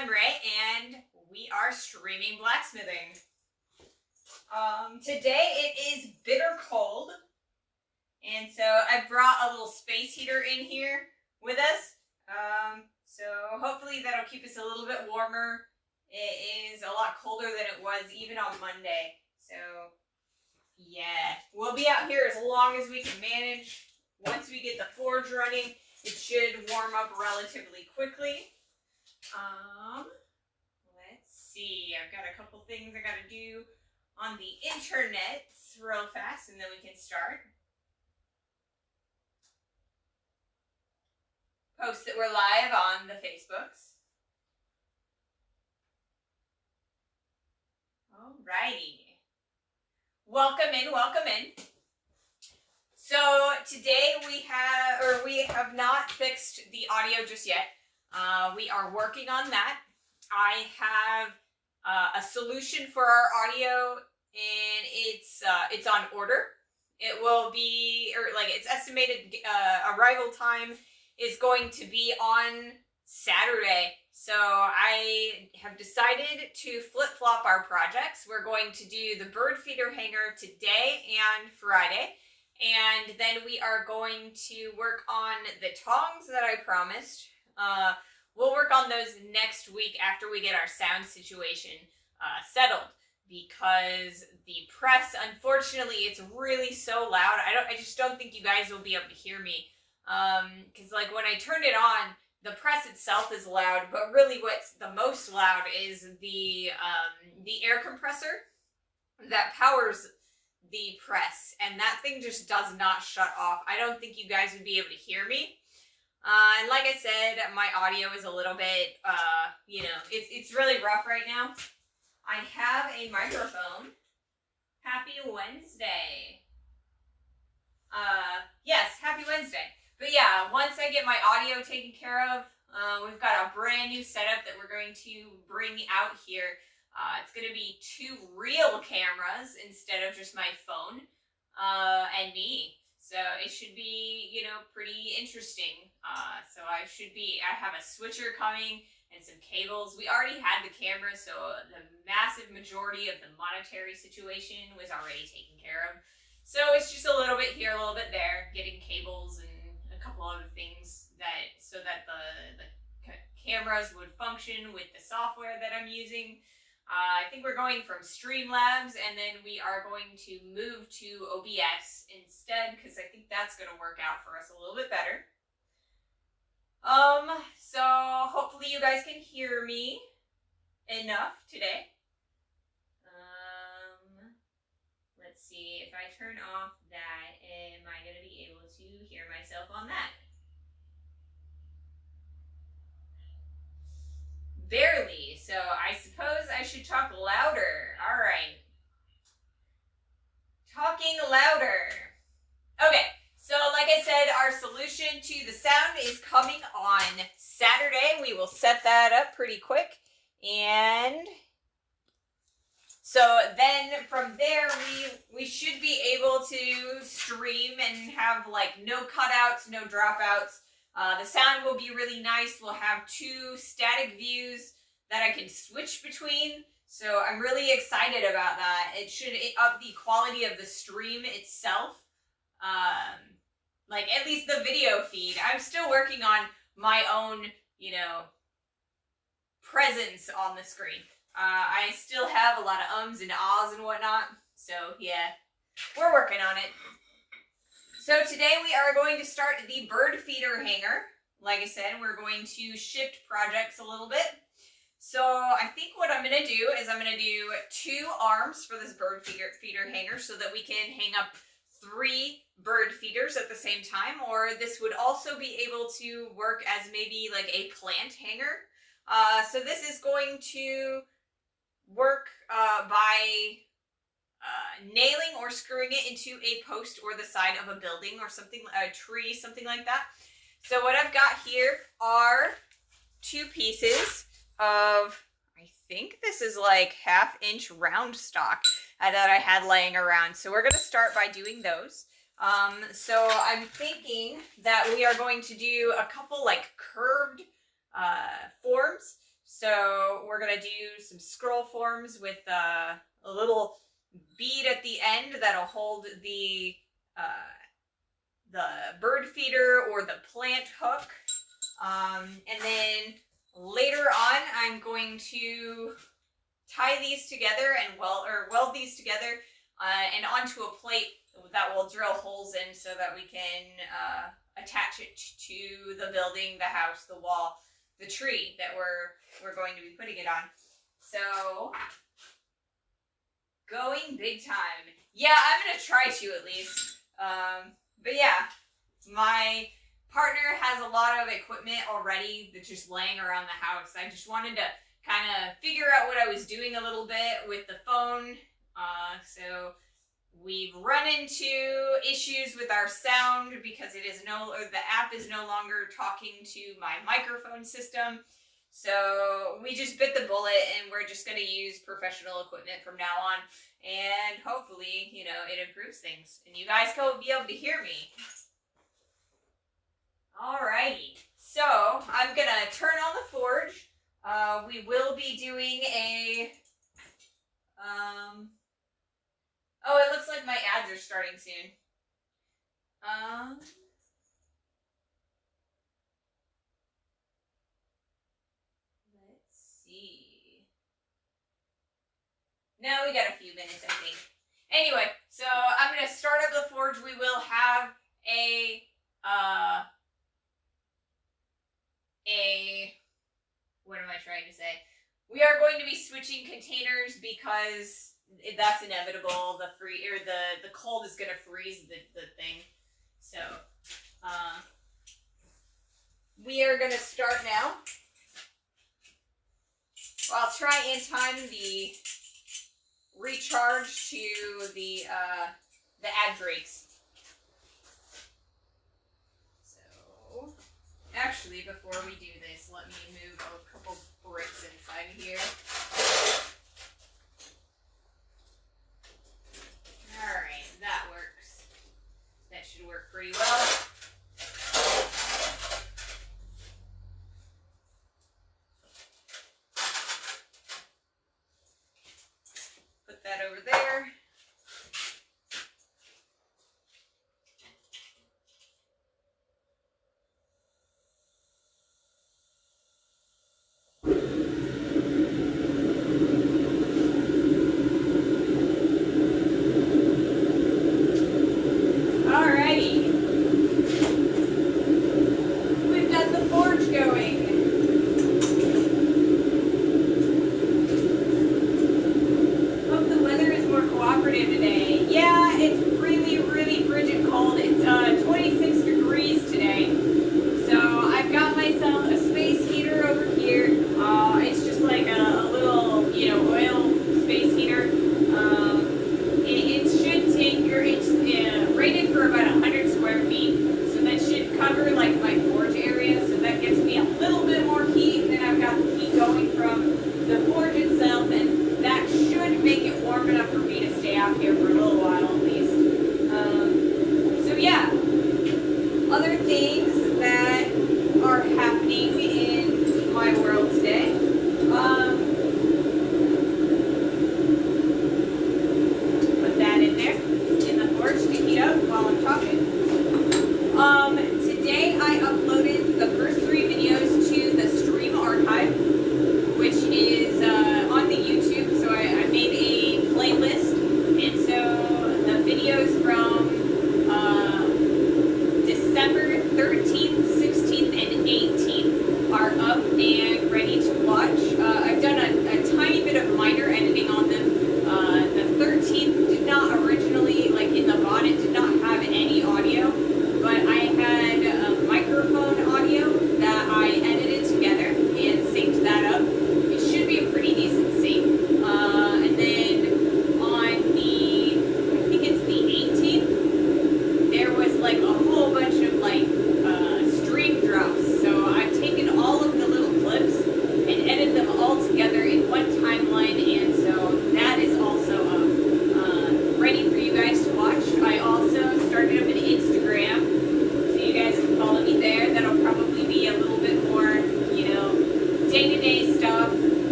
I'm Ray, and we are streaming blacksmithing. Today it is bitter cold, and so I brought a little space heater in here with us. So hopefully that'll keep us a little bit warmer. It is a lot colder than it was even on Monday. So yeah, we'll be out here as long as we can manage. Once we get the forge running, it should warm up relatively quickly. Let's see. I've got a couple things I gotta do on the internet real fast, and then we can start. Post that we're live on the Facebooks. Alrighty. Welcome in, welcome in. So today we have not fixed the audio just yet. We are working on that. I have a solution for our audio, and it's on order. It will be, its estimated arrival time is going to be on Saturday. So I have decided to flip-flop our projects. We're going to do the bird feeder hanger today and Friday. And then we are going to work on the tongs that I promised. We'll work on those next week after we get our sound situation settled, because the press, unfortunately, it's really so loud. I just don't think you guys will be able to hear me. Because when I turn it on, the press itself is loud, but really what's the most loud is the air compressor that powers the press, and that thing just does not shut off. I don't think you guys would be able to hear me. And like I said, my audio is a little bit, it's really rough right now. I have a microphone. Happy Wednesday. Yes, happy Wednesday. But yeah, once I get my audio taken care of, we've got a brand new setup that we're going to bring out here. It's going to be 2 real cameras instead of just my phone and me. So it should be, pretty interesting. So I have a switcher coming and some cables. We already had the camera, so the massive majority of the monetary situation was already taken care of. So it's just a little bit here, a little bit there, getting cables and a couple other things so that the cameras would function with the software that I'm using. I think we're going from Streamlabs, and then we are going to move to OBS instead, because I think that's going to work out for us a little bit better. So hopefully you guys can hear me enough today. Let's see, if I turn off that, am I going to be able to hear myself on that? Barely, so I suppose I should talk louder. All right. Talking louder. Okay, so like I said, our solution to the sound is coming on Saturday. We will set that up pretty quick. And so then from there, we should be able to stream and have no cutouts, no dropouts. The sound will be really nice. We'll have 2 static views that I can switch between. So I'm really excited about that. It should up the quality of the stream itself. At least the video feed. I'm still working on my own, presence on the screen. I still have a lot of ums and ahs and whatnot. So yeah, we're working on it. So today we are going to start the bird feeder hanger. Like I said, we're going to shift projects a little bit. So I think what I'm going to do is I'm going to do 2 arms for this bird feeder hanger so that we can hang up 3 bird feeders at the same time. Or this would also be able to work as maybe a plant hanger. So this is going to work by nailing or screwing it into a post or the side of a building or something, a tree, something like that. So what I've got here are 2 pieces of, I think this is 1/2-inch round stock that I had laying around. So we're going to start by doing those. So I'm thinking that we are going to do a couple curved forms. So we're gonna do some scroll forms with a little bead at the end that'll hold the bird feeder or the plant hook. And then later on, I'm going to tie these together and weld these together and onto a plate that we'll drill holes in so that we can attach it to the building, the house, the wall, the tree that we're going to be putting it on. So, going big time. Yeah, I'm gonna try to at least. But yeah, my partner has a lot of equipment already that's just laying around the house. I just wanted to kind of figure out what I was doing a little bit with the phone. So we've run into issues with our sound because the app is no longer talking to my microphone system. So we just bit the bullet and we're just going to use professional equipment from now on. And hopefully, it improves things. And you guys will be able to hear me. Alrighty. So I'm going to turn on the forge. We will be doing a... Oh, it looks like my ads are starting soon. Let's see. No, we got a few minutes, I think. Anyway, so I'm going to start up the forge. We will have what am I trying to say? We are going to be switching containers because that's inevitable. The cold is going to freeze the thing. So, we are going to start now. Well, I'll try and time the recharge to the ad breaks. So, actually, before we do this, let me move a couple bricks inside here. Alright, that works. That should work pretty well. Put that over there. December 13th, 16th, and 18th are up and ready to watch. I've done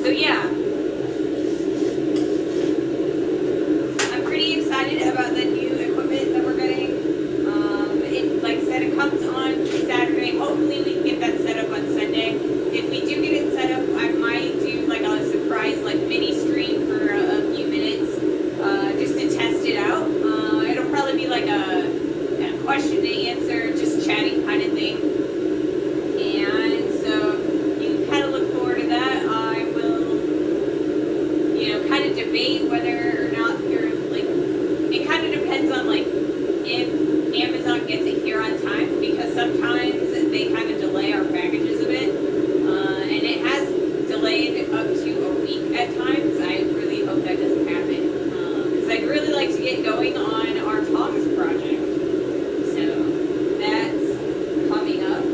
So yeah, I'm pretty excited about the new equipment that we're getting. Like I said, it comes on Saturday. Hopefully we can get that set up on Sunday. If we do get it set up, I might do like a surprise like mini stream for a few minutes just to test it out. It'll probably be like a question and answer, just chatting kind of thing. And so you can kind of look forward to that. I will, kind of debate whether or not you're like, it kind of depends on like if Amazon gets it here on time, because sometimes they kind of delay our packages a bit, and it has delayed up to a week at times. I really hope that doesn't happen, because I'd really like to get going on our Tom's project. So that's coming up.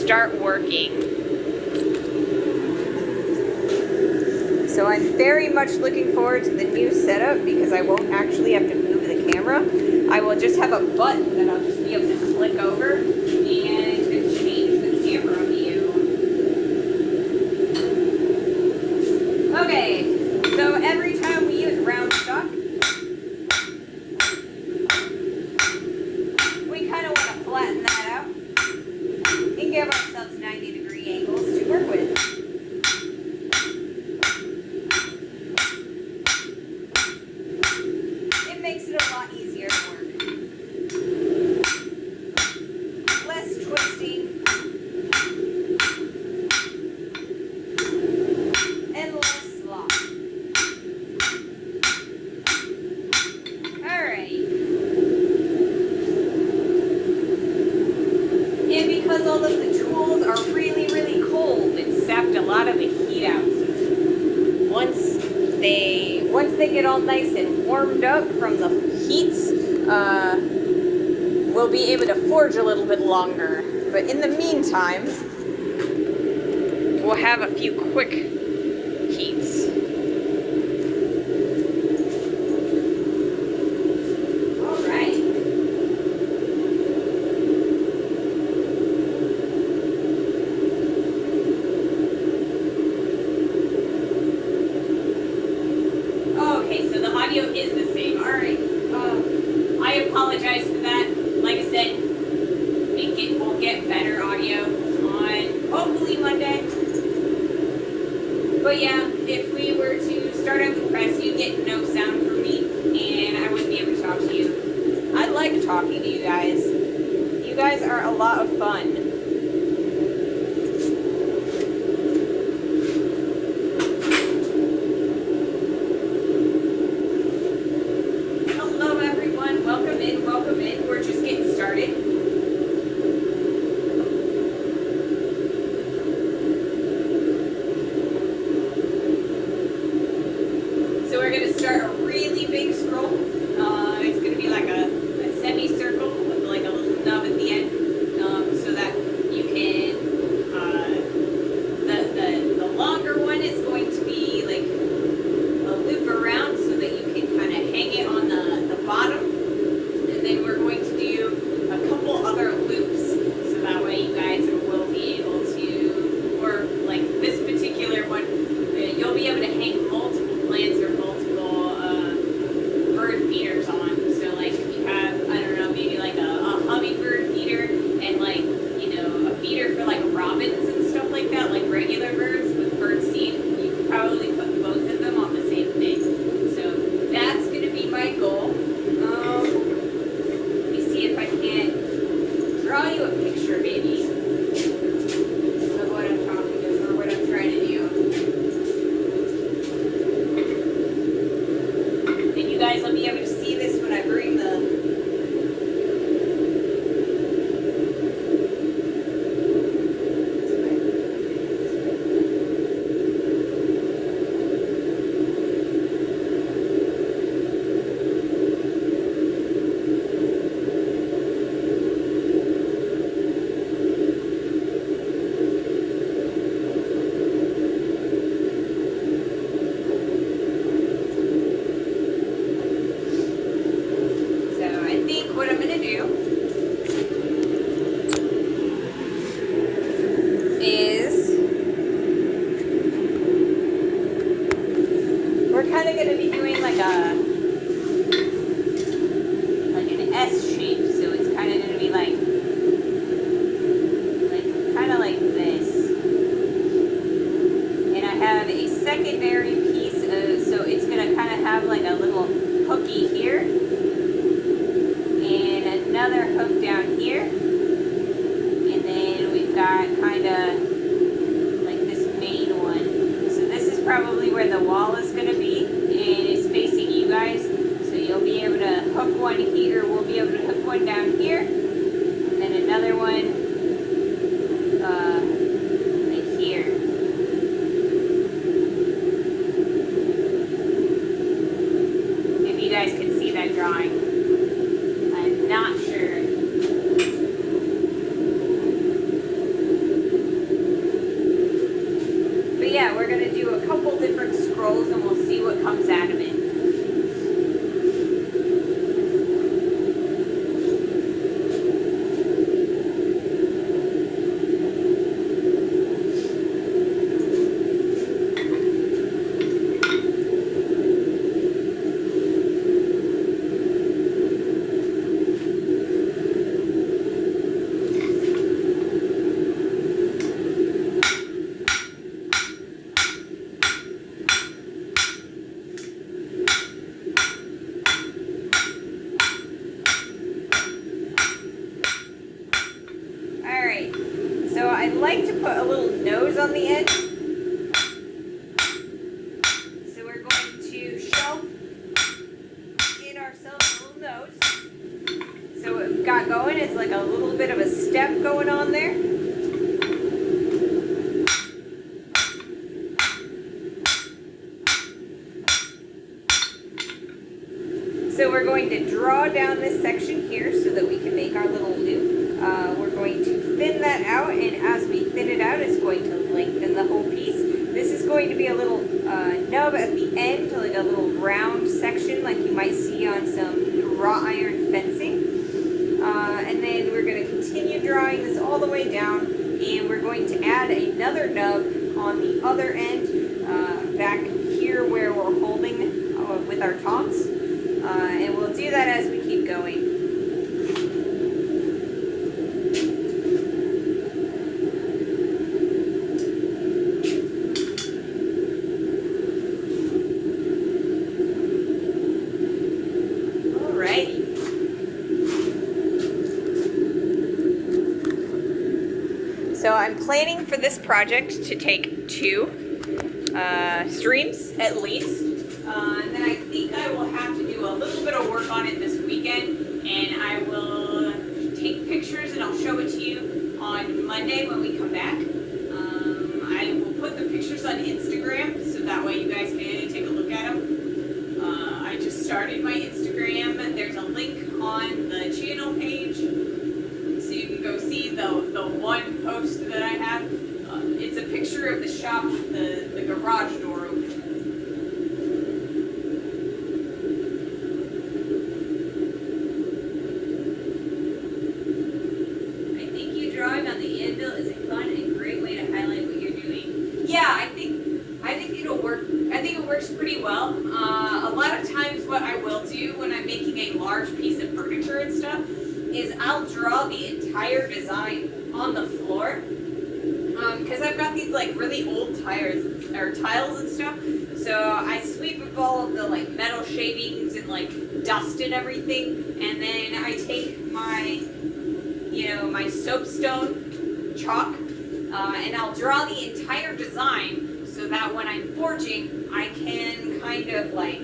Start working. So I'm very much looking forward to the new setup because I won't actually have to move the camera. I will just have a button that I'll just be able to click over and change the camera view. Okay, so every time we use round stock, we kind of want to get all nice and warmed up from the heats, we'll be able to forge a little bit longer. But in the meantime, we'll have a few quick heats. All right. Okay, so the audio is the same. All right. I apologize for that. Like I said, we'll get better audio on hopefully Monday. But yeah, if we were to start up the press, you'd get no sound from me, and I wouldn't be able to talk to you. I like talking to you guys. You guys are a lot of fun. Hello everyone, welcome in, welcome in. We're just getting started. So we're going to start a really big scroll. It's going to be like a semicircle with like a little nub at the end, so that you can, the longer one is going to be like a loop around so that you can kind of hang it on the bottom, and then we're going to do a couple other loops, so that way you guys will be able to, or like this particular one, you'll be able to hang multiple plants or multiple bird feeders on. So like if you have, I don't know, maybe like a hummingbird feeder and like, you know, a feeder for like robins and stuff like that, like regular birds with bird seed, you could probably put both of them on the same thing. So that's going to be my goal. Let me see if I can't draw you a picture maybe of what I'm talking about or what I'm trying to do. And you guys will be able to see this when I bring the what I'm going to do is we're kind of going to be doing like an S shape, so it's kind of going to be like kind of like this. And I have a secondary piece of, so it's going to kind of have like a little hooky here. Another hook down here, and then we've got kind of like this main one. So this is probably where the wall is going to be, and it's facing you guys, so you'll be able to hook one here, or we'll be able to hook one down here, and then another one like here. If you guys can see that drawing. Not sure. But yeah, we're going to do a couple different scrolls and we'll see what comes out of it. So I like to put a little nose on the end. So we're going to shelf in ourselves a little nose. So what we've got going is like a little bit of a step going on there. down this section here so that we can make our little loop. We're going to thin that out, and as we thin it out, it's going to lengthen the whole piece. This is going to be a little nub at the end, like a little round section like you might see on some wrought iron fencing. And then we're going to continue drawing this all the way down, and we're going to add another nub on the other end, back here where we're holding with our tongs. And we'll do that as we keep going. So I'm planning for this project to take 2 streams at least. And then I think I will have to do a little bit of work on it this weekend, and I will take pictures and I'll show it to you on Monday when we come back. I will put the pictures on Instagram so that way you guys can take a look at them. I just started my Instagram. There's a link on the channel page, so you can go see the one post that I have. It's a picture of the shop, the garage door open. I think you drawing on the anvil is a fun and great way to highlight what you're doing. Yeah, I think it'll work. I think it works pretty well. A lot of times what I will do when I'm making a large piece of furniture and stuff is I'll draw the entire design on the floor, because I've got these like really old tiles and stuff, so I sweep up all of the like metal shavings and like dust and everything, and then I take my my soapstone chalk, and I'll draw the entire design so that when I'm forging I can kind of like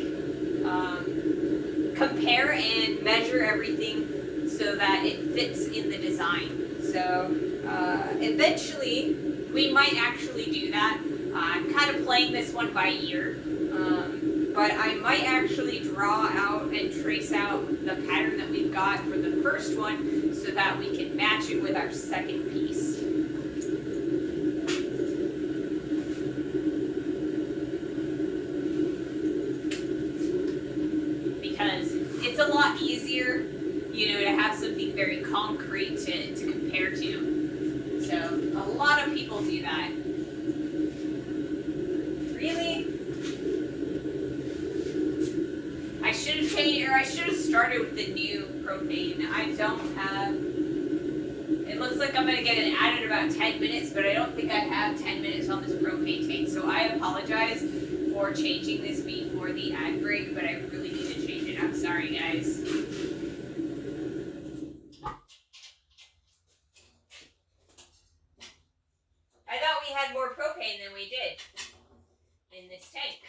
compare and measure everything so that it fits in the design. So eventually we might actually do that. I'm kind of playing this one by ear, but I might actually draw out and trace out the pattern that we've got for the first one so that we can match it with our second piece. Because it's a lot easier, to have something very concrete to compare to. So a lot of people do that. Really? I should have changed, or I should have started with the new propane. I don't have, it looks like I'm gonna get it added in about 10 minutes, but I don't think I have 10 minutes on this propane tank. So I apologize for changing this before the ad break, but I really need to change it. I'm sorry, guys. I thought we had more propane than we did in this tank.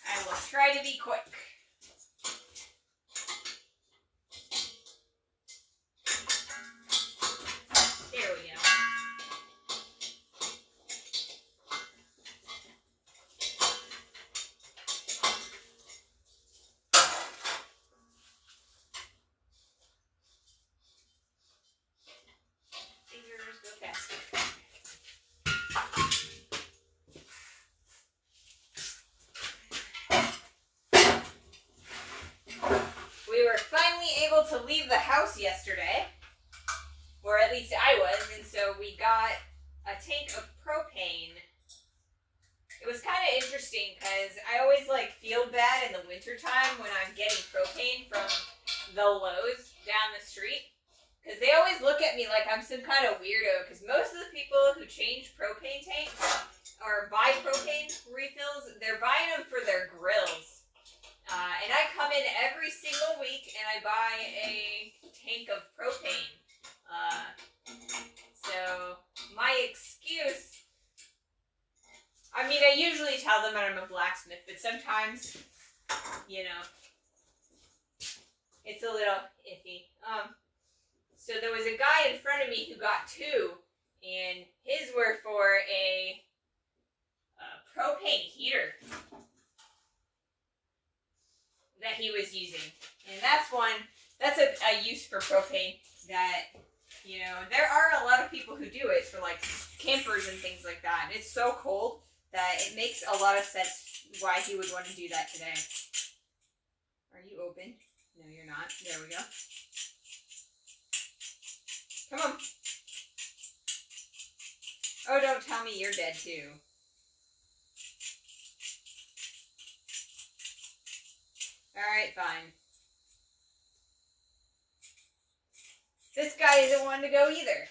I will try to be quick. There we go. Fingers go faster. We were finally able to leave the house yesterday, or at least I was, and so we got a tank of propane. It was kind of interesting because I always feel bad in the wintertime when I'm getting propane from the Lowe's down the street, because they always look at me like I'm some kind of weirdo, because most of the people who change propane tanks or buy propane refills, they're buying them for their grills. And I come in every single week and I buy a tank of propane. So my excuse, I mean, I usually tell them that I'm a blacksmith, but sometimes, it's a little iffy. So there was a guy in front of me who got 2, and his were for a propane heater. that he was using. And that's a use for propane that, you know, there are a lot of people who do it for like campers and things like that. It's so cold that it makes a lot of sense why he would want to do that today. Are you open? No, you're not. There we go. Come on. Oh, don't tell me you're dead too. Alright, fine. This guy isn't wanting to go either.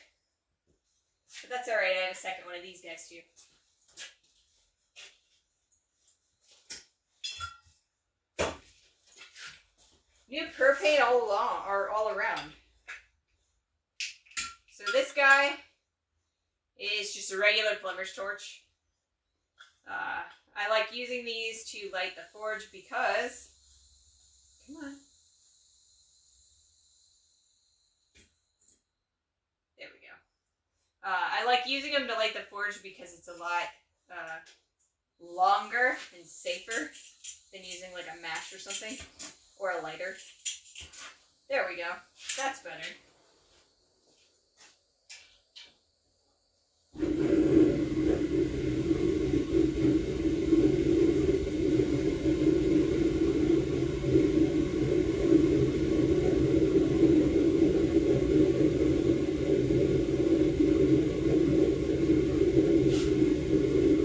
But that's alright, I have a second one of these guys too. New propane all along, or all around. So this guy is just a regular plumber's torch. I like using these to light the forge because, come on. There we go. I like using them to light the forge because it's a lot longer and safer than using like a match or something, or a lighter. There we go. That's better.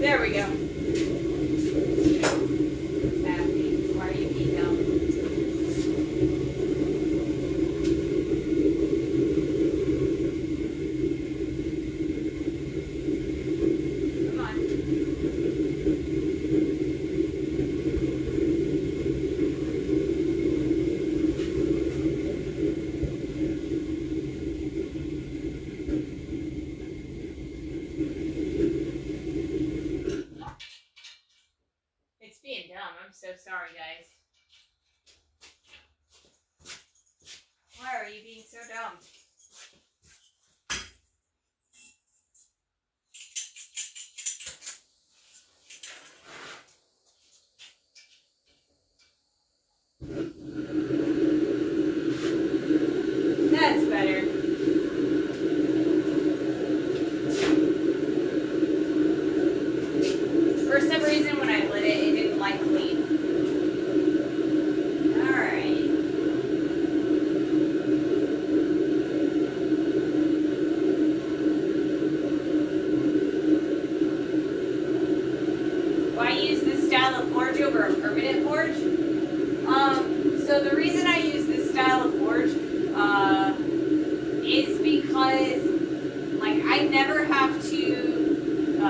There we go. What's happening? Why are you peeing out? Come on. It's being dumb. I'm so sorry, guys. Why are you being so dumb? That's better. For some reason, when I lit it, it didn't light clean. Alright. Why use this style of forge over a permanent forge? So the reason I use this style of forge is because, like, I never have to,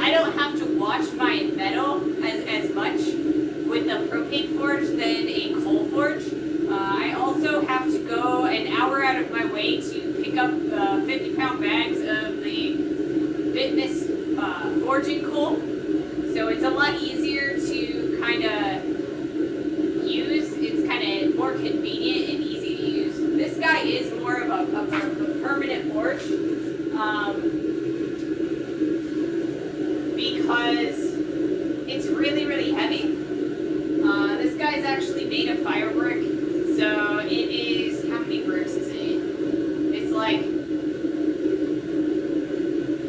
I don't have to wash my metal as much with the propane forge than a coal forge. I also have to go an hour out of my way to pick up 50-pound bags of the Bitmas forging coal. So it's a lot easier to kind of use. It's kind of more convenient and easy to use. This guy is more of a permanent forge because it's really, really heavy. This guy's actually made of fire brick, so it is, how many bricks is it? It's like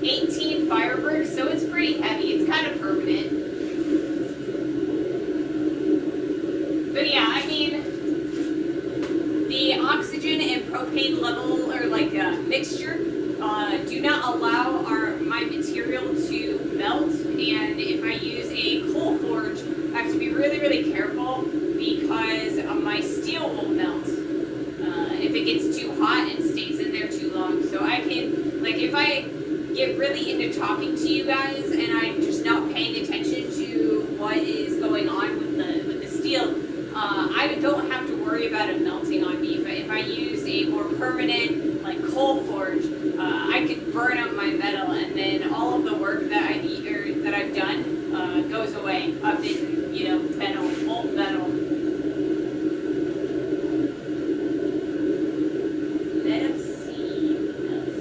18 fire bricks, so it's pretty heavy. It's kind of permanent. But yeah, I mean, the oxygen and propane level, or like mixture, do not allow my material to melt. And if I use a coal forge, I have to be really, really careful because my steel will melt if it gets too hot and stays in there too long. So I can, like, if I get really into talking to you guys and I'm just not paying attention to what is going on with the steel, I don't have to worry about it melting on me. But if I use a more permanent, like, coal forge, I could burn up my metal, and then all of the work that I've done goes away. I've been, you know, molten metal. Let us see what else.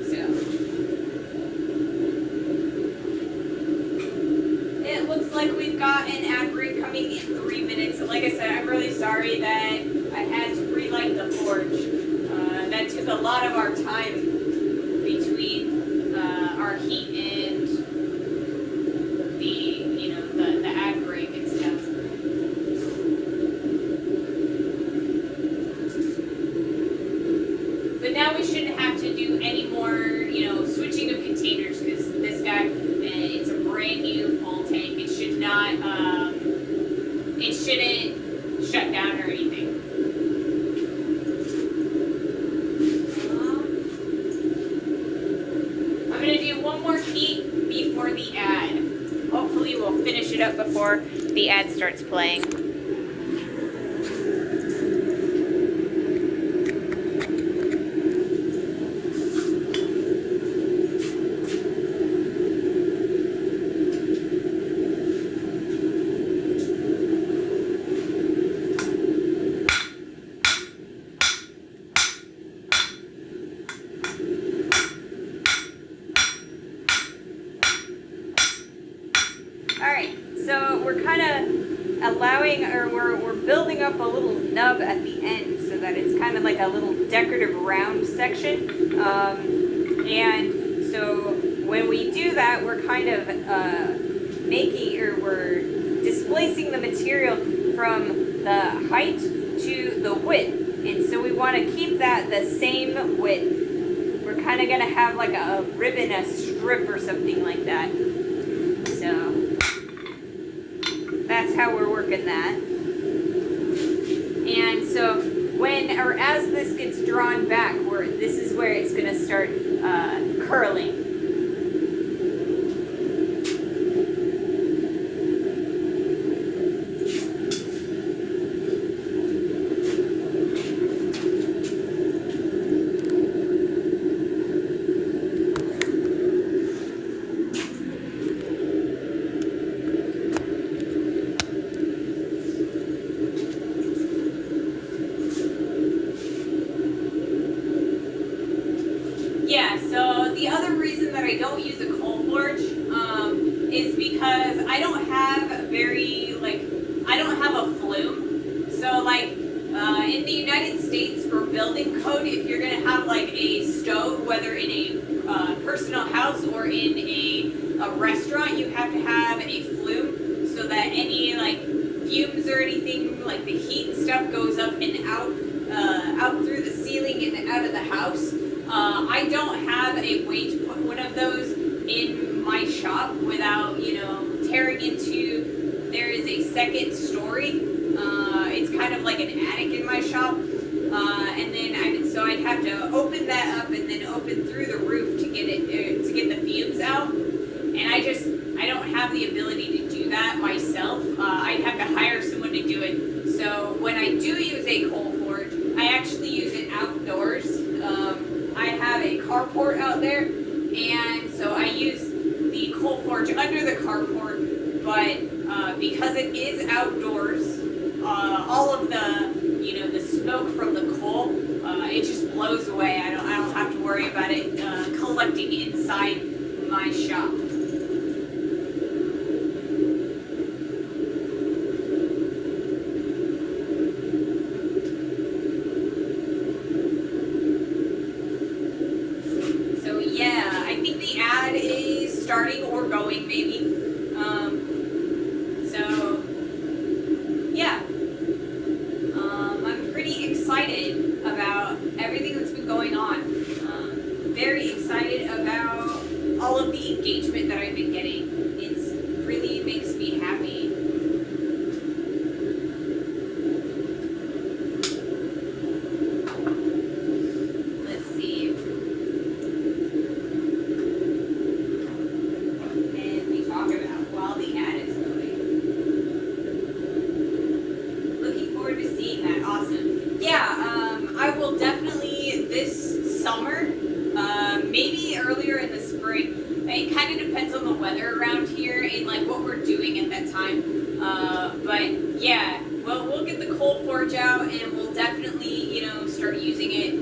So it looks like we've got sorry that I had to relight the forge. That took a lot of our time between our heat and the ad break and stuff. But now we shouldn't have to do any more, switching of containers, because this guy, it's a brand new full tank. It should not, it shouldn't shut down or anything. I'm going to do one more heat before the ad. Hopefully we'll finish it up before the ad starts playing. Alright, so we're kind of allowing, or we're building up a little nub at the end so that it's kind of like a little decorative round section. And so when we do that, we're kind of we're displacing the material from the height to the width. And so we want to keep that the same width. We're kind of going to have like a ribbon, a strip or something like that. So that's how we're working that. And so as this gets drawn back, this is where it's going to start curling. Yeah, so the other reason that I don't use a coal forge is because I don't have a flume. So in the United States for building code, if you're gonna have like a stove, whether in a personal house or in a restaurant, you have to have a flume so that any fumes or anything, like the heat and stuff, goes up and out through the ceiling and out of the house. I don't have a way to put one of those in my shop without, tearing into, there is a second story. It's kind of like an attic in my shop. And then so I'd have to open that up and then open through the roof to get the fumes out. And I don't have the ability to do that myself. I'd have to hire someone to do it. So when I do use a coal forge, I actually use it outdoors. I have a carport out there, and so I use the coal forge under the carport, but because it is outdoors, all of the smoke from the coal, it just blows away. I don't have to worry about it collecting inside my shop. Starting or going maybe. I'm pretty excited about everything that's been going on. Very excited about all of the engagement that I've been getting. It really makes me happy. I will definitely this summer, maybe earlier in the spring. It kind of depends on the weather around here and what we're doing at that time. But yeah, we'll get the coal forge out and we'll definitely start using it.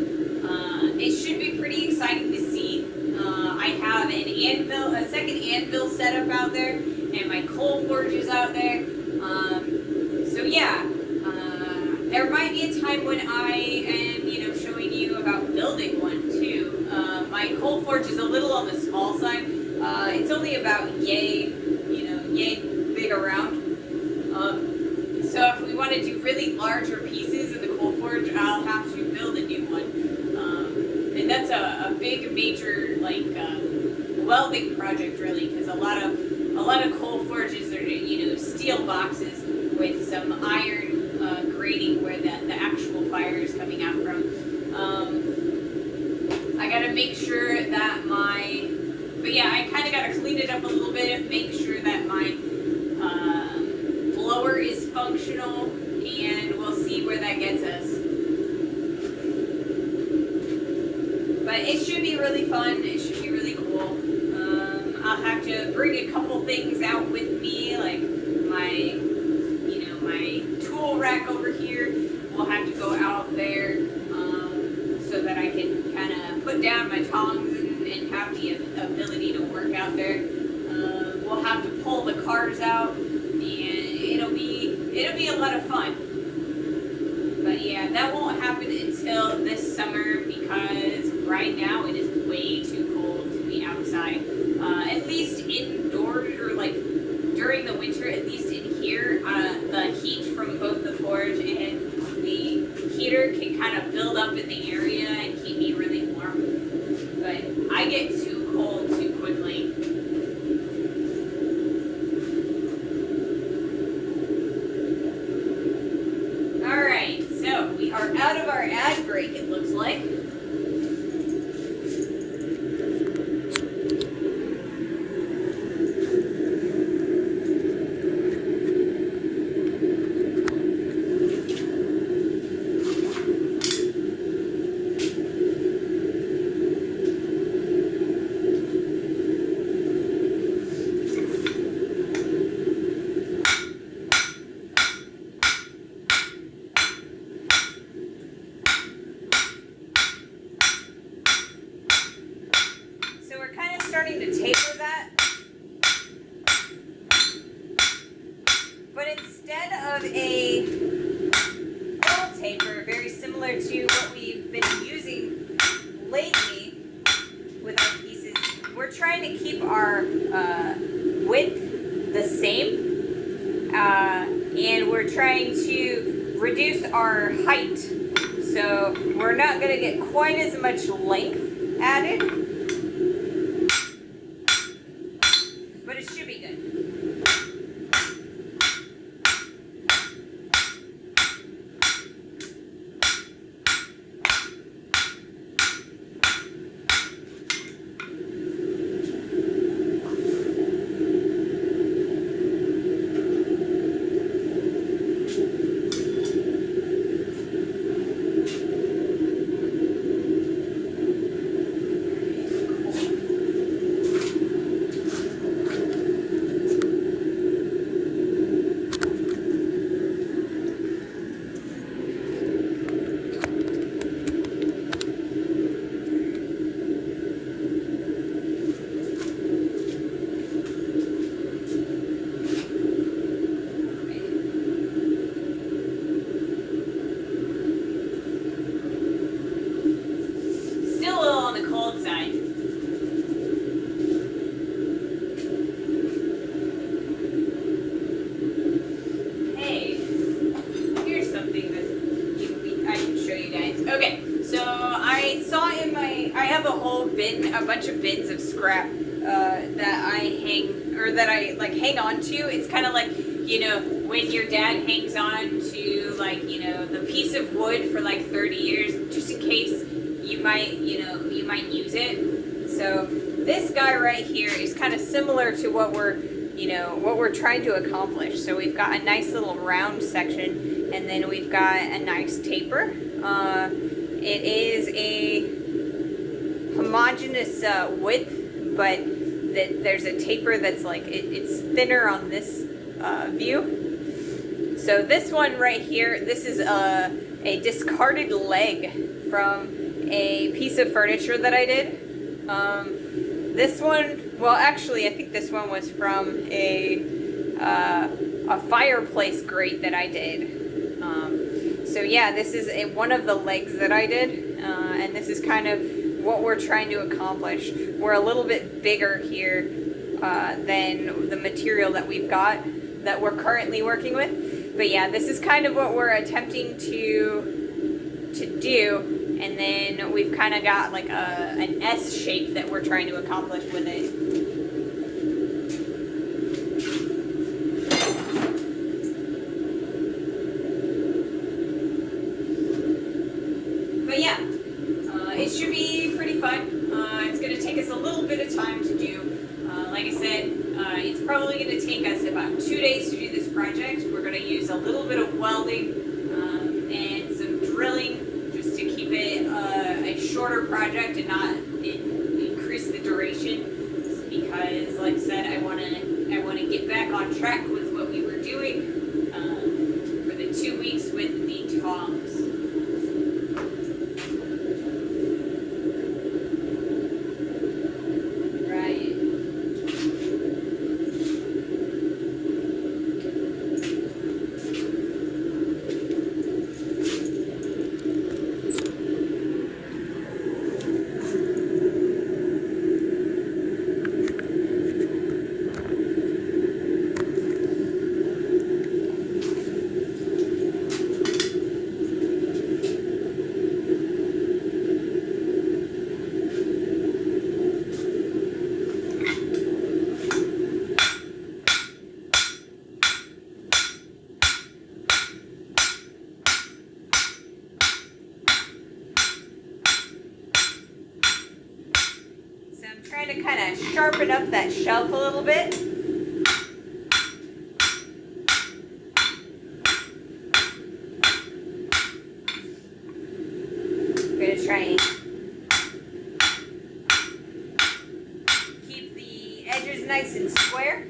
It should be pretty exciting to see. I have a second anvil set up out there, and my coal forge is out there. So yeah. time when I am, showing you about building one too. My coal forge is a little on the small side. It's only about yay big around. So if we want to do really larger pieces in the coal forge, I'll have to build a new one. And that's a big major welding project really, because a lot of coal forges are steel boxes with some iron grating where the actual fire is coming out from. I gotta make sure that I kind of gotta clean it up a little bit, make sure that my blower is functional, and we'll see where that gets us. But it should be really fun, it should be really cool. I'll have to bring a couple things out with me, like my tool rack over here. We'll have to go out there so that I can kind of put down my tongs and have the ability to work out there. We'll have to pull the cars out, and it'll be a lot of fun. But yeah, that won't happen until this summer because right now it is way too cold to be outside. At least indoors, or like during the winter, at least in here, the heat from both the forge and the heater can kind of build up in the area and keep me really warm. But I get too cold too quickly. Alright, so we are out of our ad break, it looks like. Starting to taper that, but instead of a full taper, very similar to what we've been using lately with our pieces, we're trying to keep our width the same, and we're trying to reduce our height, so we're not going to get quite as much length added. A bunch of bins of scrap that I hang on to. It's kind of like, when your dad hangs on to the piece of wood for 30 years just in case you might use it. So this guy right here is kind of similar to what we're trying to accomplish. So we've got a nice little round section, and then we've got a nice taper. It is a homogeneous width, but there's a taper that's it's thinner on this view. So this one right here, this is a discarded leg from a piece of furniture that I did. This one, well actually I think this one was from a fireplace grate that I did. So yeah, this is one of the legs that I did, and this is kind of what we're trying to accomplish. We're a little bit bigger here than the material that we've got, that we're currently working with. But yeah, this is kind of what we're attempting to do, and then we've kind of got like an S shape that we're trying to accomplish with it. But yeah, it should be pretty fun. It's going to take us a little bit of time to do. Like I said, it's probably going to take us about 2 days to do this project. We're going to use a little bit of welding and some drilling just to keep it a shorter project and not increase the duration. Because, like I said, I want to get back on track with what we were doing for the 2 weeks with the tongs. Trying to kind of sharpen up that shelf a little bit. I'm going to try and keep the edges nice and square.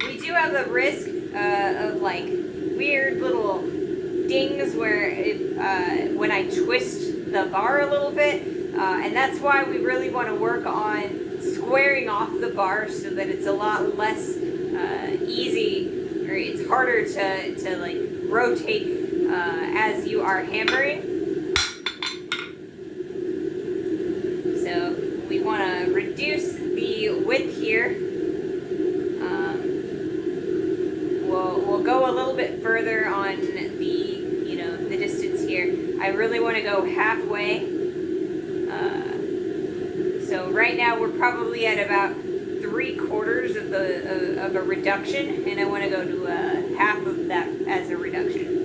We do have the risk of like weird little dings where when I twist the bar a little bit, and that's why we really want to work on squaring off the bar so that it's a lot less easy, or it's harder to like rotate as you are hammering. So we want to reduce the width here. We'll go a little bit further on the distance here. I really want to go halfway. So right now we're probably at about 3/4 of a reduction, and I want to go to half of that as a reduction.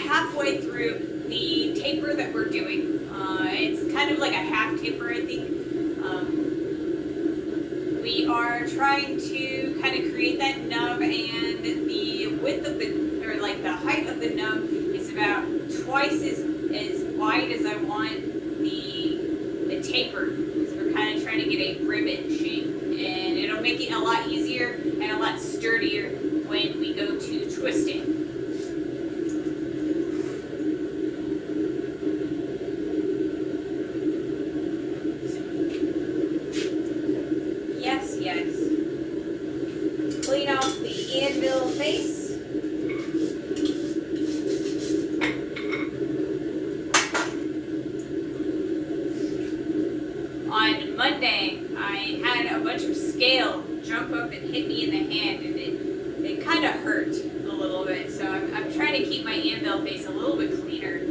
Halfway through the taper that we're doing. It's kind of like a half taper, I think. We are trying to kind of create that nub, and the width of or like the height of the nub is about twice as wide as I want the taper. So we're kind of trying to get a ribbon shape, and it'll make it a lot easier and a lot sturdier when we go to twist it. Clean off the anvil face. On Monday, I had a bunch of scale jump up and hit me in the hand, and it kind of hurt a little bit. So I'm trying to keep my anvil face a little bit cleaner.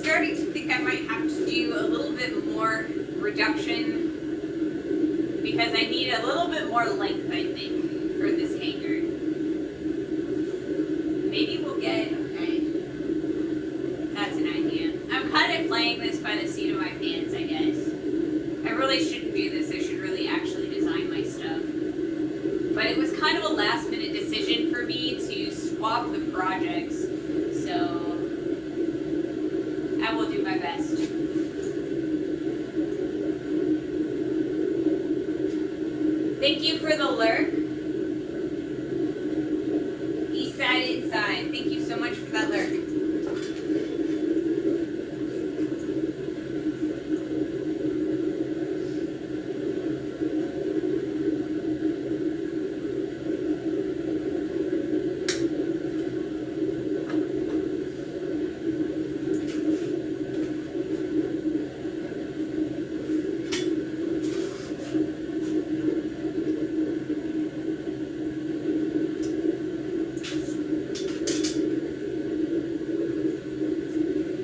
Starting to think I might have to do a little bit more reduction because I need a little bit more length, I think, for this hanger. swap the projects, so I will do my best. Thank you for the lurk. Eastside Inside. Thank you so much for that lurk.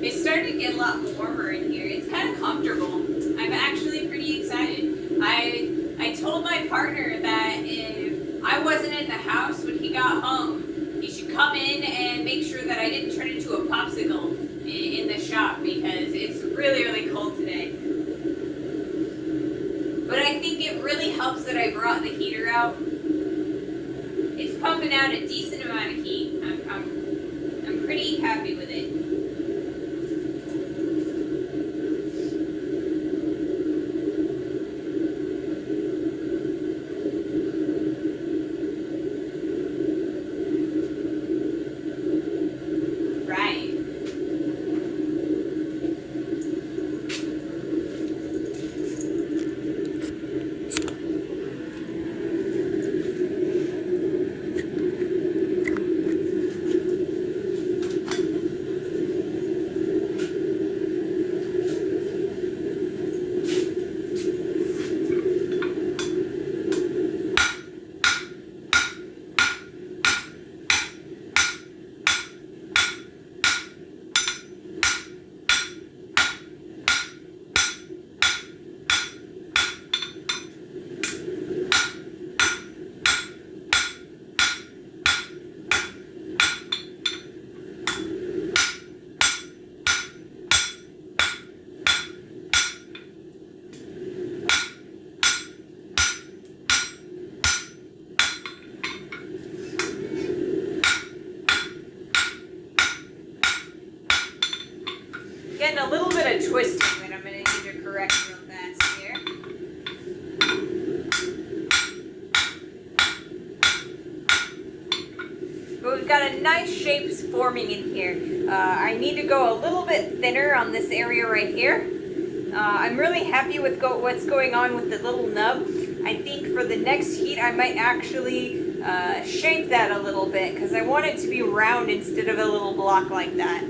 It's starting to get a lot warmer in here. It's kind of comfortable. I'm actually pretty excited. I told my partner that if I wasn't in the house when he got home, he should come in and make sure that I didn't turn into a popsicle in the shop because it's really, really cold today. But I think it really helps that I brought the heater out. It's pumping out a decent amount of heat. I'm pretty happy with it. Getting a little bit of twisting that I'm going to need to correct real fast here. But we've got a nice shapes forming in here. I need to go a little bit thinner on this area right here. I'm really happy with what's going on with the little nub. I think for the next heat I might actually shape that a little bit because I want it to be round instead of a little block like that.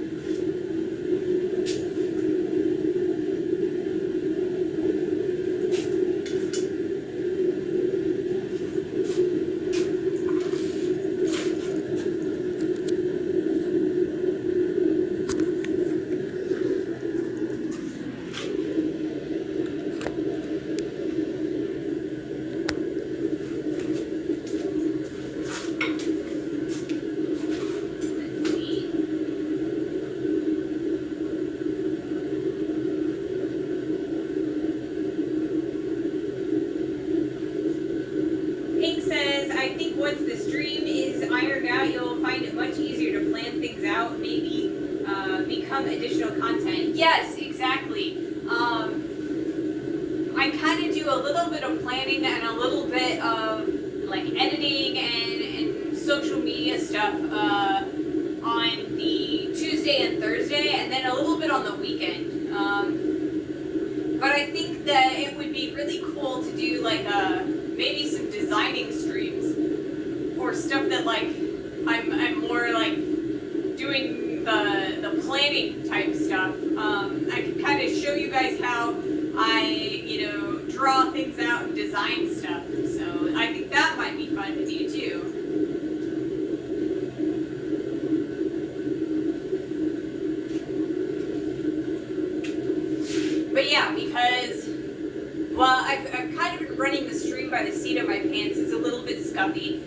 Once the stream is ironed out, you'll find it much easier to plan things out, maybe become additional content. Yes, exactly. I kind of do a little bit of planning and a little bit of like editing and social media stuff on the Tuesday and Thursday, and then a little bit on the weekend. But I think that it would be really cool to do like maybe some designing streams. Or stuff that like I'm more like doing the planning type stuff. I can kind of show you guys how I draw things out and design stuff. So I think that might be fun to do too. But yeah, because well, I've kind of been running the stream by the seat of my pants. It's a little bit scuffy.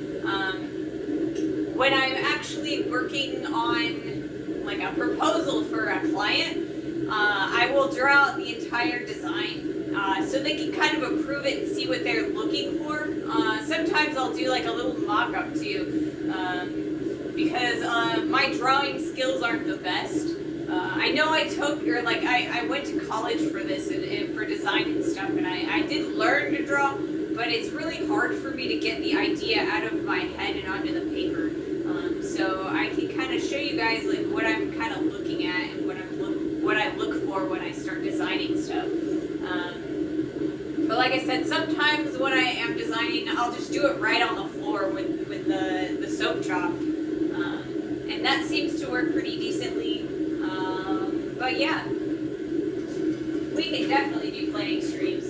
When I'm actually working on like a proposal for a client, I will draw out the entire design so they can kind of approve it and see what they're looking for. Sometimes I'll do like a little mock-up too. because my drawing skills aren't the best. I know I took, or like I went to college for this and for design and stuff, and I did learn to draw, but it's really hard for me to get the idea out of my head and onto the paper. So I can kind of show you guys like what I'm kind of looking at and what I look for when I start designing stuff. But like I said, sometimes when I am designing, I'll just do it right on the floor with the soap chop, and that seems to work pretty decently. But yeah, we can definitely do planning streams,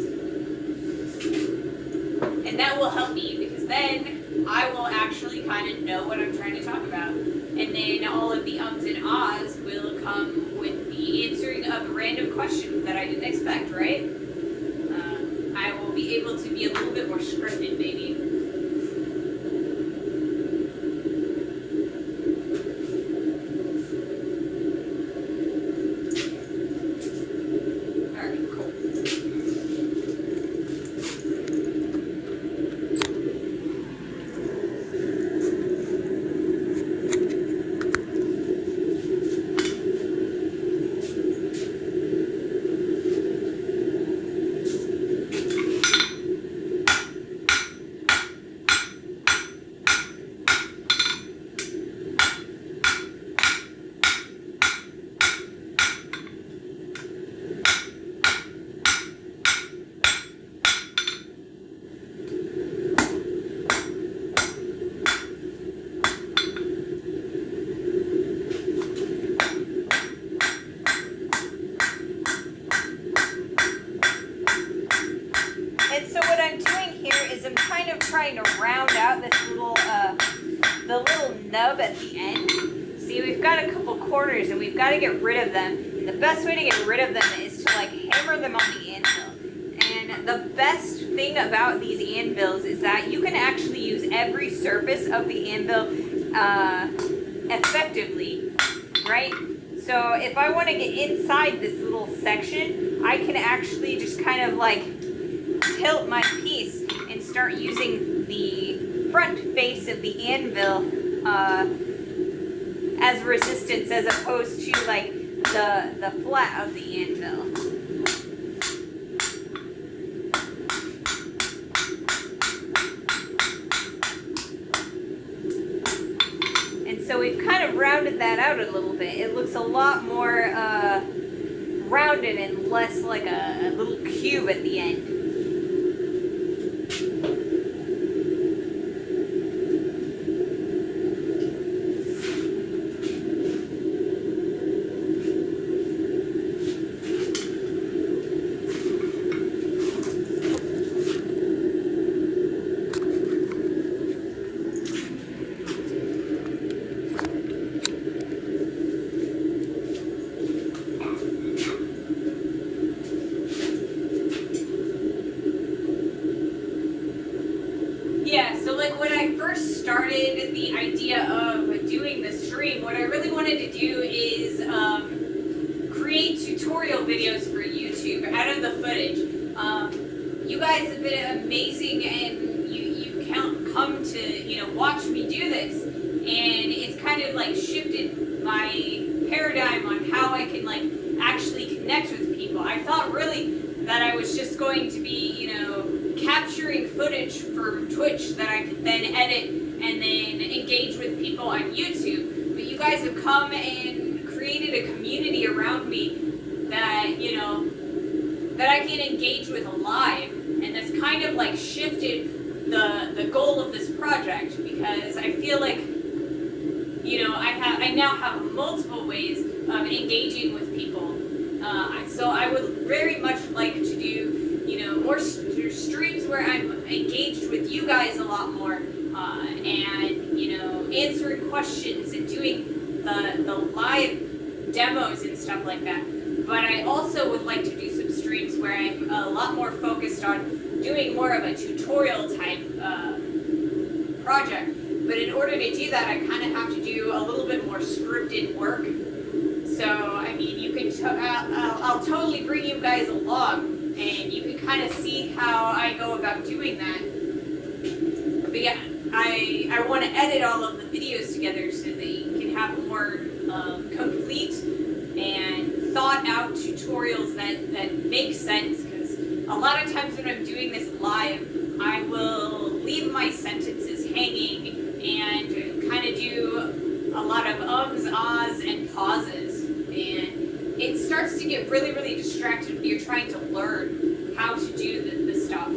and that will help me because then I will actually kind of know what I'm trying to talk about, and then all of the ums and ahs will come with the answering of random questions that I didn't expect, right? I will be able to be a little bit more scripted, maybe. Trying to round out this little, the little nub at the end. See, we've got a couple corners and we've got to get rid of them. And the best way to get rid of them is to like hammer them on the anvil. And the best thing about these anvils is that you can actually use every surface of the anvil effectively, right? So if I want to get inside this little section, I can actually just kind of like tilt my piece and start using the front face of the anvil as resistance as opposed to like the flat of the anvil. And so we've kind of rounded that out a little bit. It looks a lot more rounded and less like a little cube at the end. Yeah, so like when I first started the idea of doing the stream, what I really wanted to do is create tutorial videos for YouTube out of the footage. You guys have been amazing, and you come to watch me do this, and it's kind of like shifted my paradigm on how I can like actually connect with people. I thought really that I was just going to be capturing footage from Twitch that I could then edit and then engage with people on YouTube. But you guys have come and created a community around me that, that I can engage with live. And that's kind of like shifted the goal of this project, because I feel like, I now have multiple ways of engaging with people. So I would very much like to do more streams where I'm engaged with you guys a lot more, and answering questions and doing the live demos and stuff like that. But I also would like to do some streams where I'm a lot more focused on doing more of a tutorial type project. But in order to do that, I kind of have to do a little bit more scripted work. So I mean, you can I'll totally bring you guys along, and you can kind of see how I go about doing that. But yeah, I want to edit all of the videos together so that you can have more complete and thought out tutorials that make sense, because a lot of times when I'm doing this live, I will leave my sentences hanging and kind of do a lot of ums, ahs, and pauses, and it starts to get really, really distracted when you're trying to learn how to do the stuff.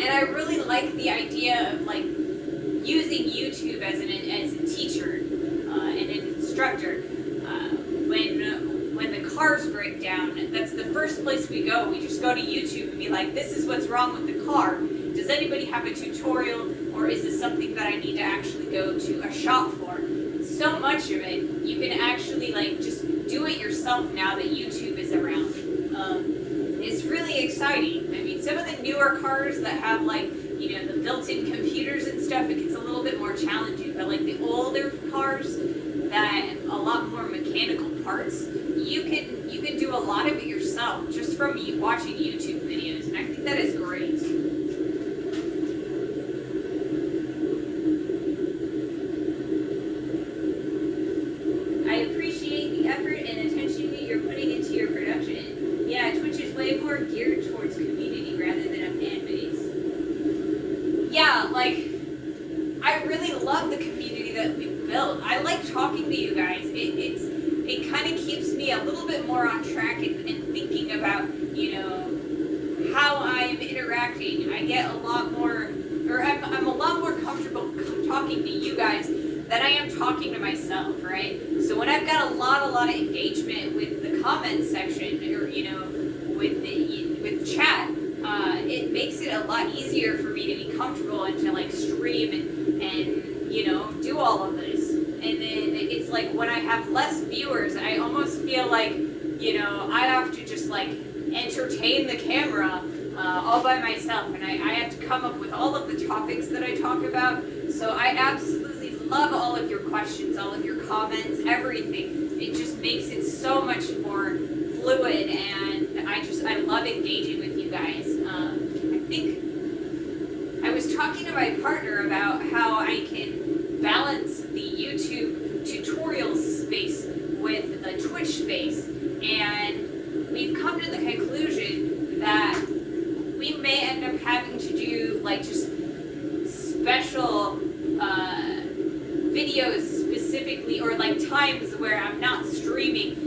And I really like the idea of like using YouTube as a teacher and an instructor. When the cars break down, that's the first place we go. We just go to YouTube and be like, this is what's wrong with the car. Does anybody have a tutorial, or is this something that I need to actually go to a shop for? So much of it, you can actually like just do it yourself now that YouTube is around. It's really exciting. I mean, some of the newer cars that have like, you know, the built-in computers and stuff, it gets a little bit more challenging. But like the older cars that a lot more mechanical parts, you can do a lot of it yourself just from watching YouTube videos, and I think that is great. I appreciate the effort and attention that you're putting into your production. Yeah, Twitch is way more geared towards community rather than a fan base. Yeah, like, I really love the community that we've built. I like talking to you guys. It kind of keeps me a little bit more on track and thinking about, you know, how I'm interacting. I get a lot more, or I'm a lot more comfortable talking to you guys than I am talking to myself, right? So when I've got a lot of engagement with the comments section, or, you know, with chat, it makes it a lot easier for me to be comfortable and to like stream and you know, do all of this. And then it's like when I have less viewers, I almost feel like, you know, I have to just like entertain the camera all by myself, and I have to come up with all of the topics that I talk about. So I absolutely love all of your questions, all of your comments, everything. It just makes it so much more fluid, and I love engaging with you guys. I think I was talking to my partner about how I can balance the YouTube tutorial space with the Twitch space, and we've come to the conclusion that we may end up having to do like just special videos specifically, or like times where I'm not streaming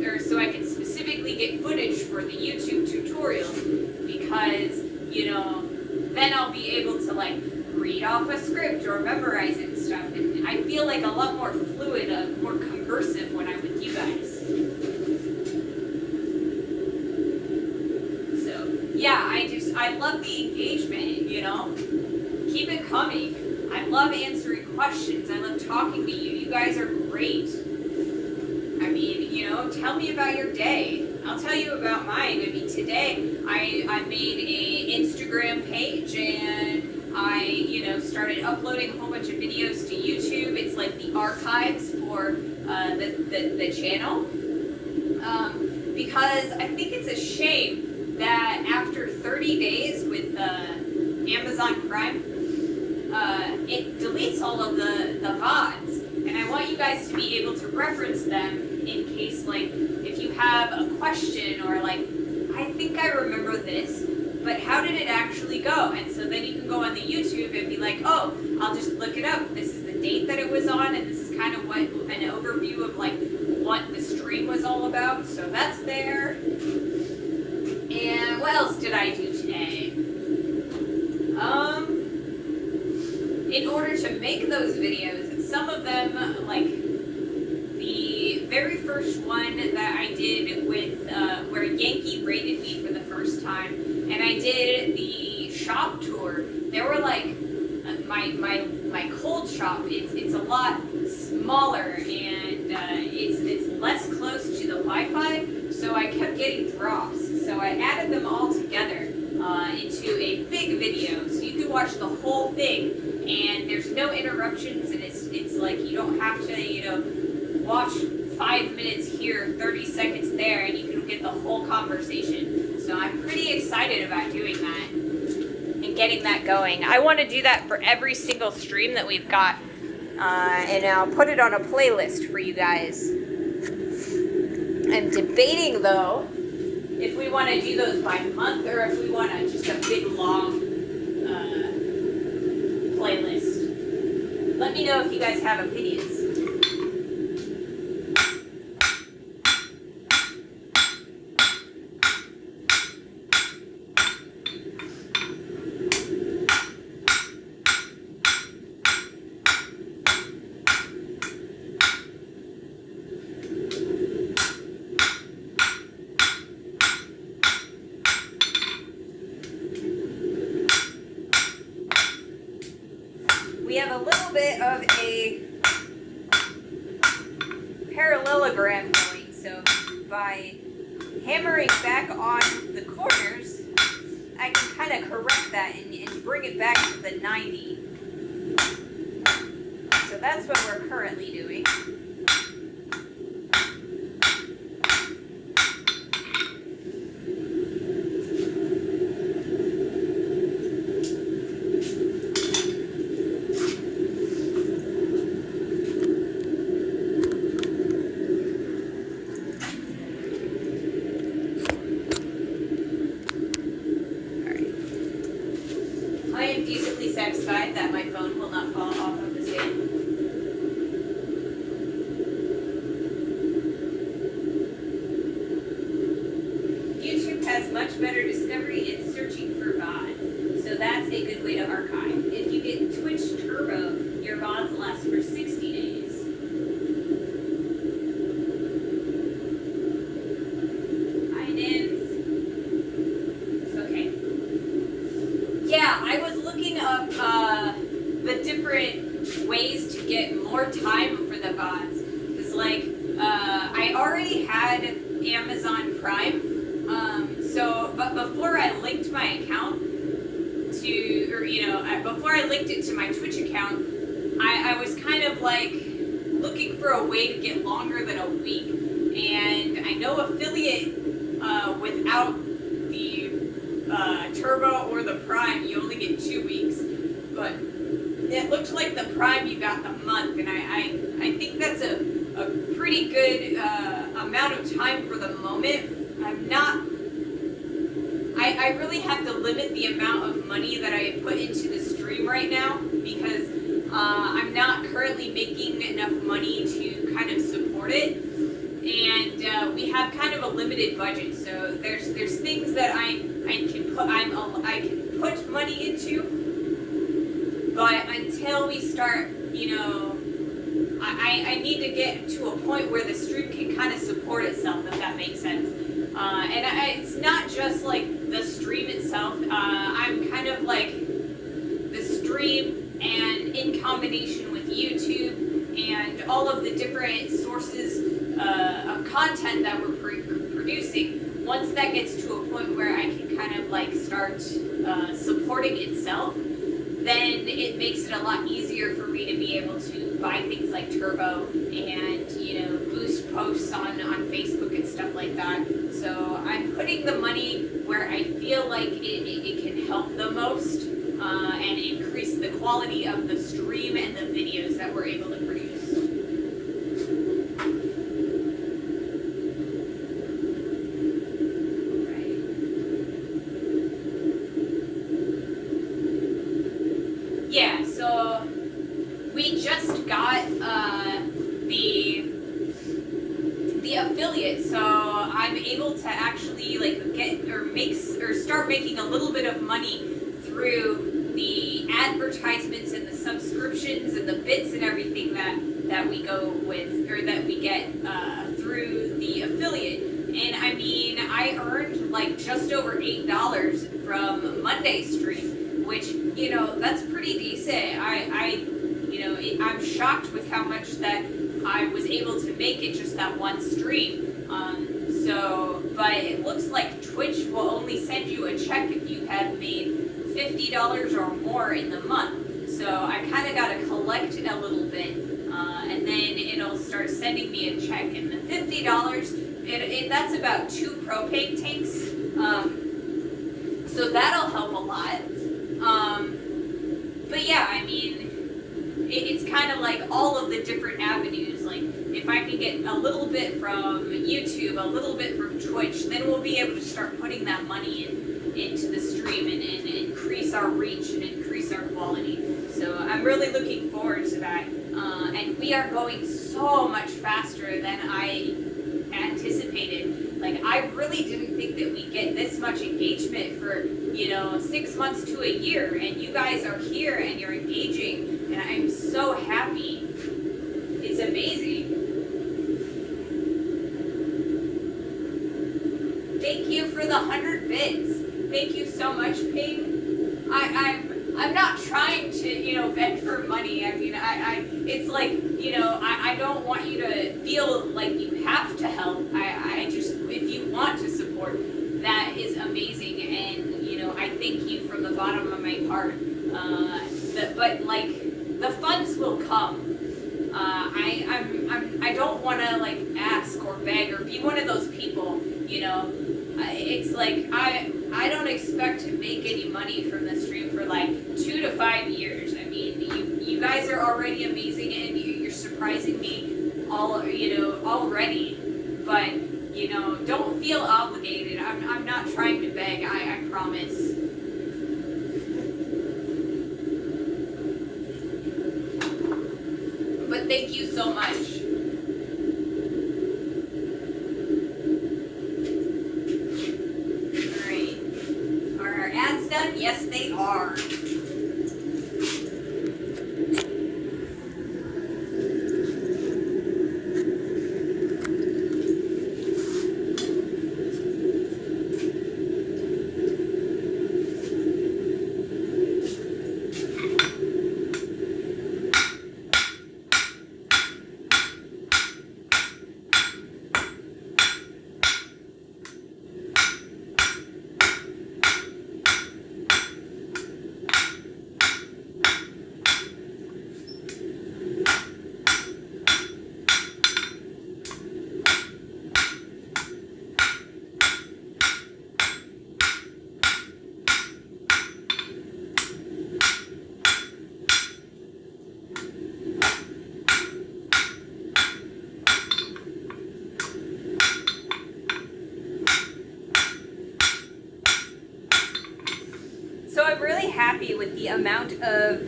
or so I can specifically get footage for the YouTube tutorials, because, you know, then I'll be able to like read off a script or memorize it and stuff, and I feel like a lot more fluid, more conversive when I'm with you guys. So yeah, I love the engagement, you know, keep it coming. I love answering questions. I love talking to you. You guys are great. I mean, you know, tell me about your day. I'll tell you about mine. I mean, today I made a Instagram page, and I, you know, started uploading a whole bunch of videos to YouTube. It's like the archives for the channel. Because I think it's a shame that after 30 days with Amazon Prime, it deletes all of the VODs, and I want you guys to be able to reference them in case, like, if you have a question, or like, I think I remember this, but how did it actually go? And so then you can go on the YouTube and be like, oh, I'll just look it up. This is the date that it was on, and this is kind of what an overview of like what the stream was all about. So that's there. And what else did I do today? In order to make those videos, some of them, like the very first one that I did with where Yankee rated me for the first time, and I did the shop tour. There were like my cold shop. It's a lot smaller, and it's less close to the Wi-Fi, so I kept getting drops. So I added them all together into a big video, so you can watch the whole thing, and there's no interruptions, and it's like you don't have to, you know, watch 5 minutes here, 30 seconds there, and you can get the whole conversation. So I'm pretty excited about doing that. And and getting that going. I want to do that for every single stream that we've got. And I'll put it on a playlist for you guys. I'm debating, though, if we want to do those by month or if we want to just a big, long playlist. Let me know if you guys have opinions. We have a little bit of a parallelogram going, so by hammering back on the corners, I can kind of correct that and bring it back to the 90. So that's what we're currently doing. I am decently satisfied that my phone will not fall off of the stand. YouTube has much better discovery in searching for VODs, so that's a good way to archive. If you get Twitch Turbo, your VODs last for 60 days. Hi, Nims. Okay. Yeah, I was looking up the different ways to get more time for the VODs. Because, like, I already had Amazon Prime. But before I linked my account to, or, before I linked it to my Twitch account, I was kind of, like, looking for a way to get longer than a week. And I know affiliate, without the Turbo or the Prime, you only get 2 weeks, but it looked like the Prime you got the month, and I think that's a pretty good amount of time for the moment. I really have to limit the amount of money that I put into the stream right now, because I'm not currently making enough money to kind of support it. And we have kind of a limited budget, so there's things that I can put money into, but until we start, I need to get to a point where the stream can kind of support itself, if that makes sense. It's not just like the stream itself. I'm kind of like the stream, and in combination with YouTube and all of the different sources of content that we're producing, once that gets to a point where I can kind of like start supporting itself, then it makes it a lot easier for me to be able to buy things like Turbo and boost posts on Facebook and stuff like that. So I'm putting the money where I feel like it can help the most and increase the quality of the stream and the videos that we're able to produce. Yeah, so we just got the affiliate, so I'm able to actually like get or start making a little bit of money through the advertisements and the subscriptions and the bits and everything that we go with, or that we get through the affiliate. And I mean, I earned like just over $8 from Monday's stream, which, that's pretty decent. I'm shocked with how much that I was able to make it just that one stream. But it looks like Twitch will only send you a check if you have made $50 or more in the month. So I kind of got to collect a little bit, and then it'll start sending me a check. And the $50, that's about 2 propane tanks. So that'll help a lot. kind of like all of the different avenues. Like if I can get a little bit from YouTube, a little bit from Twitch, then we'll be able to start putting that money into the stream and increase our reach and increase our quality. So I'm really looking forward to that. And we are going so much faster than I anticipated. Like, I really didn't think that we'd get this much engagement for, 6 months to a year. And you guys are here and you're engaging. And I'm so happy. It's amazing. Thank you for the 100 bits. Thank you so much, Ping. I'm not trying to, beg for money. I mean, it's like, I don't want you to feel like you have to help. I just, if you want to support, that is amazing. And, I thank you from the bottom of my heart. But like, the funds will come. I don't want to like ask or beg or be one of those people, It's like, I don't expect to make any money from the stream for like 2 to 5 years. I mean, you guys are already amazing and you're surprising me already. But, don't feel obligated. I'm not trying to beg, I promise. But thank you so much. Yes, they are. Happy with the amount of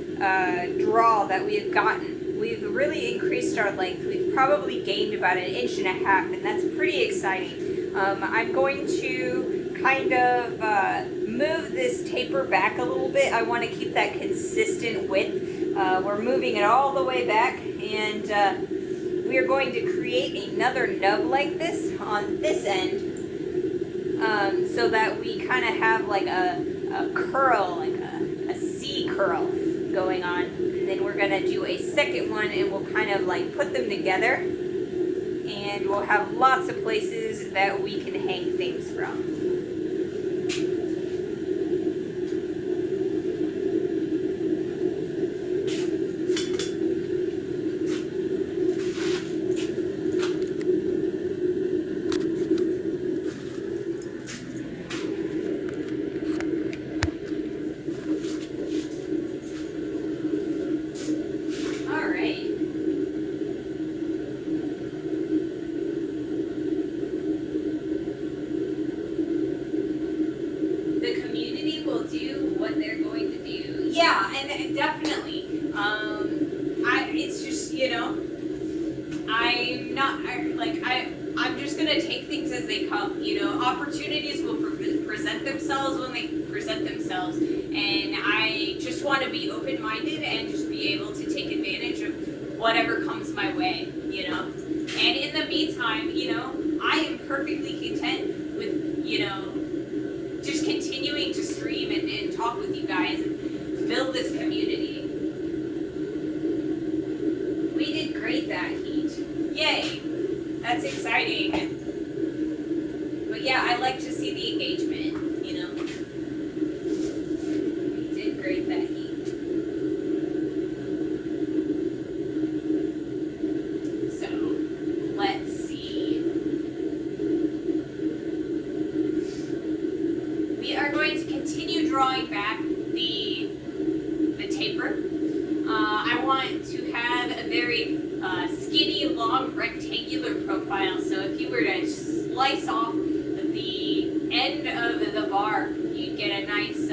draw that we have gotten. We've really increased our length. We've probably gained about 1.5 inches, and that's pretty exciting. I'm going to kind of move this taper back a little bit. I want to keep that consistent width. We're moving it all the way back, and we are going to create another nub like this on this end, so that we kind of have like a curl, like a C curl going on. And then we're gonna do a second one, and we'll kind of like put them together, and we'll have lots of places that we can hang things from. I'm just gonna take things as they come. Opportunities will present themselves when they present themselves, and I just want to be open-minded and just be able to take advantage of whatever comes my way. And in the meantime, I am perfectly content with just continuing to stream and talk with you guys and build this community. We did great that heat. Yay! That's exciting. But yeah, I like to see the engagement, We did great that heat. So, let's see. We are going to continue drawing back the taper. I want to have very skinny, long, rectangular profile. So if you were to slice off the end of the bar, you'd get a nice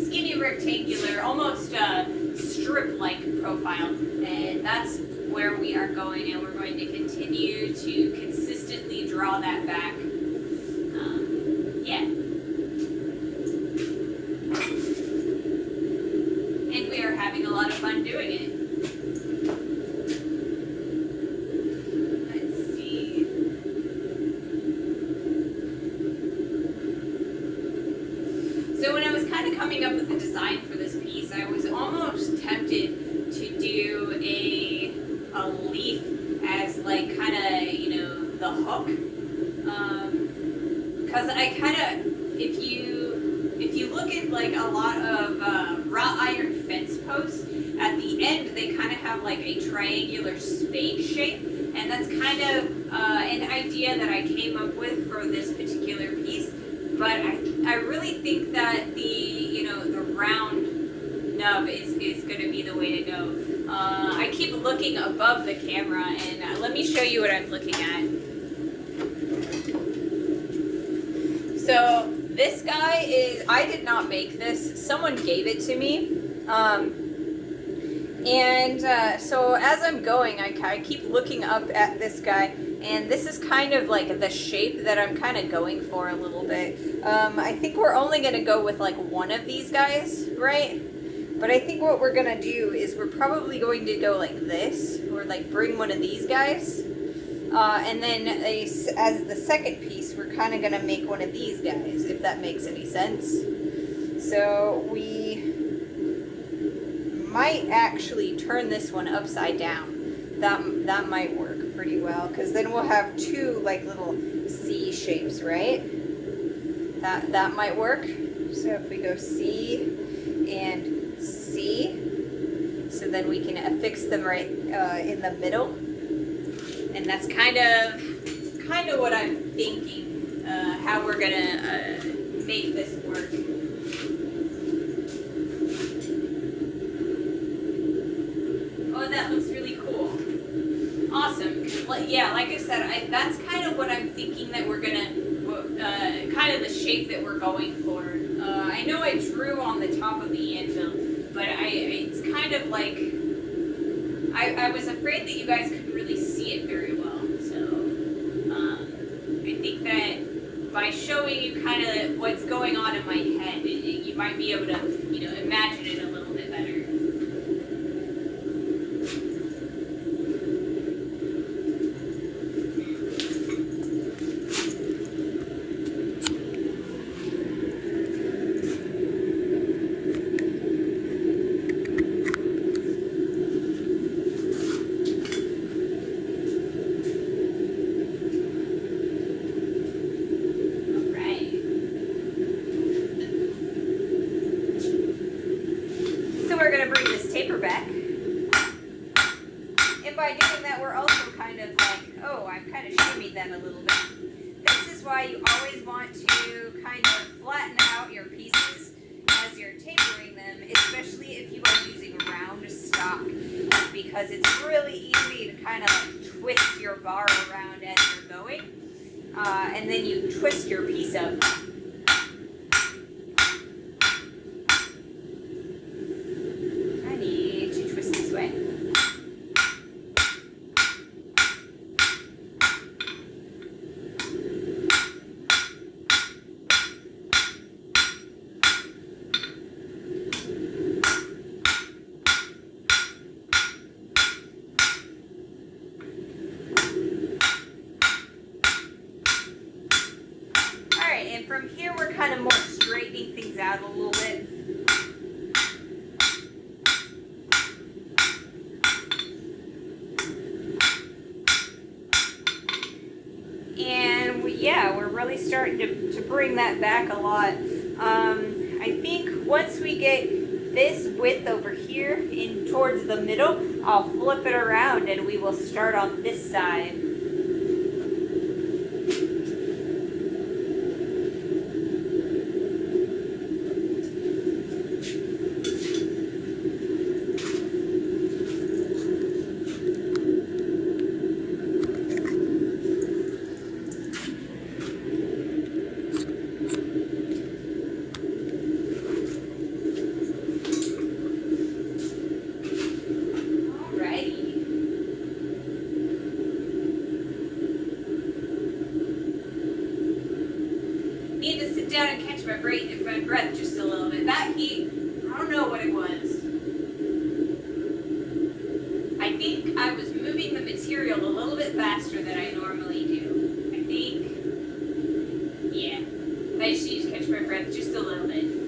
skinny, rectangular, almost strip-like profile. And that's where we are going, and we're going to continue to consistently draw that back. Yeah. And we are having a lot of fun doing it. Let's see. So when I was kind of coming up with the design for this piece, I was almost tempted to do a leaf as like kind of, you know, the hook. Because I kind of, if you look at like a lot of wrought iron fence posts, at the end they kind of have like a triangular spade shape, and that's kind of an idea that I came up with for this particular piece. But I really think that the round nub is going to be the way to go. I keep looking above the camera, and let me show you what I'm looking at. So this guy is, I did not make this, someone gave it to me. So as I'm going, I keep looking up at this guy, and this is kind of like the shape that I'm kind of going for a little bit. I think we're only going to go with like one of these guys, right? But I think what we're going to do is we're probably going to go like this, or like bring one of these guys. And then as the second piece, we're kind of going to make one of these guys, if that makes any sense. So we might actually turn this one upside down. That might work pretty well, because then we'll have two like little C shapes, right? That might work. So if we go C and C, so then we can affix them right in the middle. And that's kind of what I'm thinking, how we're gonna make this work. Oh, that looks really cool. Awesome. Yeah, like I said, that's kind of what I'm thinking that we're gonna, kind of the shape that we're going for. I know I drew on the top of the anvil, but it's kind of like, I was afraid that you guys couldn't really see it very well. So I think that by showing you kind of what's going on in my head, you might be able to, you know, imagine it a little bit better. Back. And by doing that, we're also kind of like, oh, I've kind of shimmied them a little bit. This is why you always want to kind of flatten out your pieces as you're tapering them, especially if you are using round stock, because it's really easy to kind of like twist your bar around as you're going, and then you twist your piece up. And from here, we're kind of more straightening things out a little bit. And we're really starting to bring that back a lot. I think once we get this width over here in towards the middle, I'll flip it around and we will start on this side. breath just a little bit. That heat, I don't know what it was. I think I was moving the material a little bit faster than I normally do. I think, yeah. I just need to catch my breath just a little bit.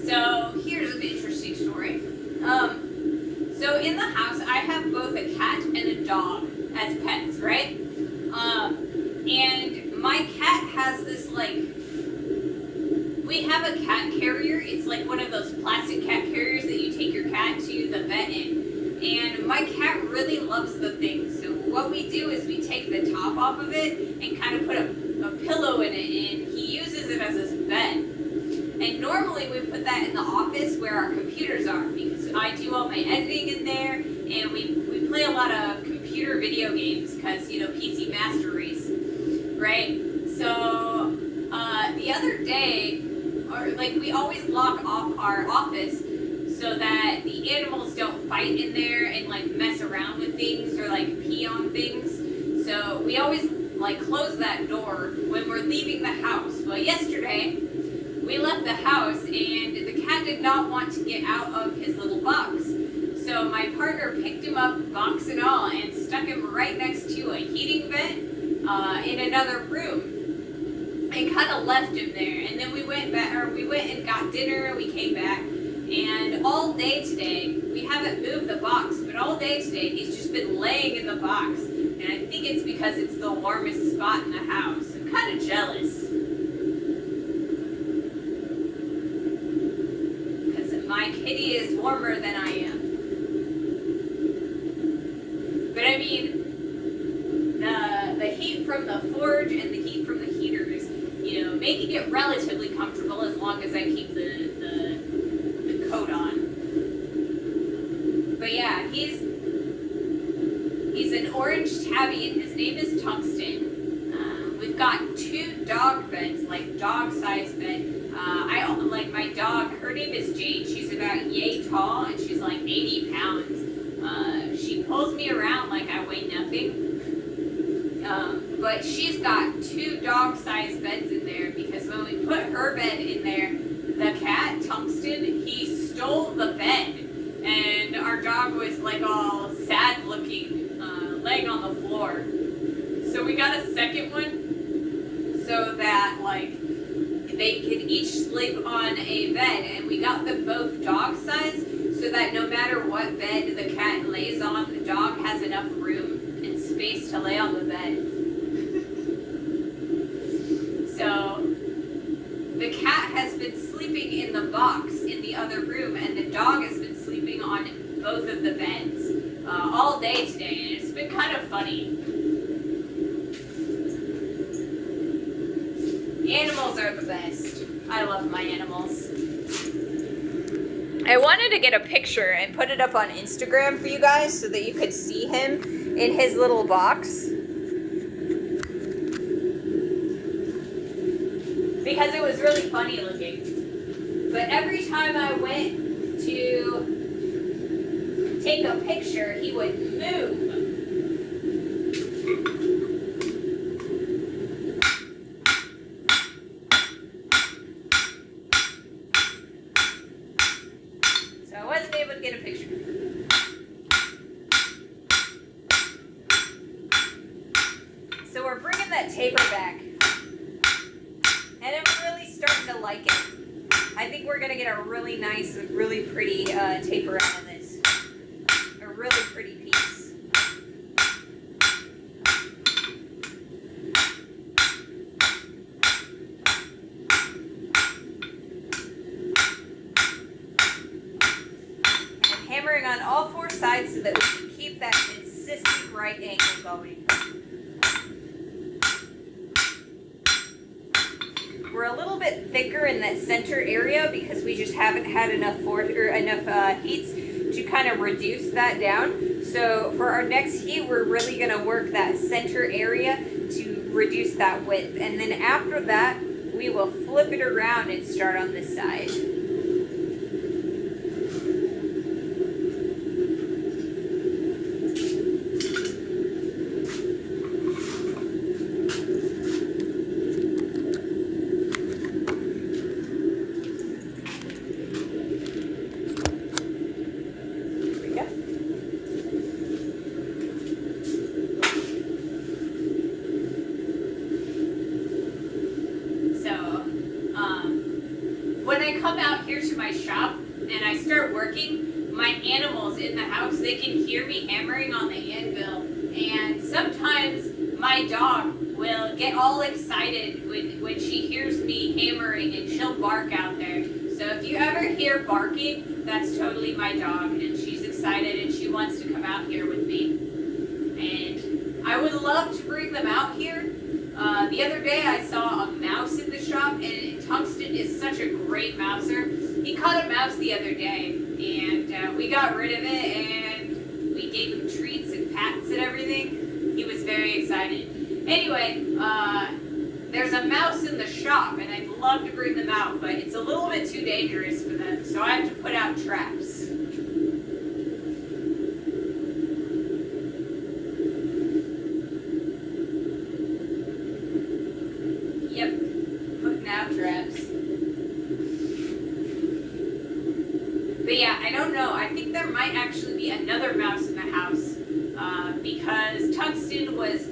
So here's an interesting story. So in the house, I have both a cat and a dog as pets, right? And my cat has this, like, we have a cat carrier. It's like one of those plastic cat carriers that you take your cat to the vet in. And my cat really loves the thing. So what we do is we take the top off of it and kind of put a pillow in it, and he uses it as his bed. And normally we put that in the office where our computers are, because I do all my editing in there, and we play a lot of computer video games, because, you know, PC Master Race, right? So the other day, or like, we always lock off our office so that the animals don't fight in there and like mess around with things or like pee on things. So we always like close that door when we're leaving the house. Well, yesterday we left the house and the cat did not want to get out of his little box. So my partner picked him up, box and all, and stuck him right next to a heating vent in another room, and kind of left him there. And then we went and got dinner, and we came back. And all day today, we haven't moved the box, but all day today he's just been laying in the box. And I think it's because it's the warmest spot in the house. I'm kind of jealous. My kitty is warmer than I am. But I mean, the heat from the forge and the heat from the heaters, you know, making it relatively comfortable as long as I keep the coat on. But yeah, he's an orange tabby, and his name is Tungsten. We've got 2 dog beds, like dog-sized bed. I like my dog, her name is Jade. She's about yay tall, and she's like 80 pounds. She pulls me around like I weigh nothing. But she's got 2 dog-sized beds in there, because when we put her bed in there, the cat, Tungsten, he stole the bed. And our dog was like all sad looking, laying on the floor. So we got a second one so that like they can each sleep on a bed, and we got them both dog size so that no matter what bed the cat lays on, the dog has enough room and space to lay on the bed. So the cat has been sleeping in the box in the other room, and the dog has been sleeping on both of the beds all day today, and it's been kind of funny. Animals are the best. I love my animals. I wanted to get a picture and put it up on Instagram for you guys so that you could see him in his little box. Because it was really funny looking. But every time I went to take a picture, he would move. Get a picture. So we're bringing that taper back, and I'm really starting to like it. I think we're gonna get a really nice, really pretty taper out of this. A really pretty piece. Hammering on all 4 sides so that we can keep that consistent right angle going. We're a little bit thicker in that center area because we just haven't had enough heats to kind of reduce that down. So for our next heat, we're really going to work that center area to reduce that width. And then after that, we will flip it around and start on this side. When I come out here to my shop and I start working, my animals in the house, they can hear me hammering on the anvil, and sometimes my dog will get all excited when she hears me hammering, and she'll bark out there. So if you ever hear barking, that's totally my dog, and she's excited and she wants to come out here with me. And I would love to bring them out here. The other day I saw a mouse in the shop, and Tungsten is such a great mouser. He caught a mouse the other day, and we got rid of it, and we gave him treats and pats and everything. He was very excited. Anyway, there's a mouse in the shop, and I'd love to bring them out, but it's a little bit too dangerous for them, so I have to put out traps. But yeah, I don't know. I think there might actually be another mouse in the house because Tungsten was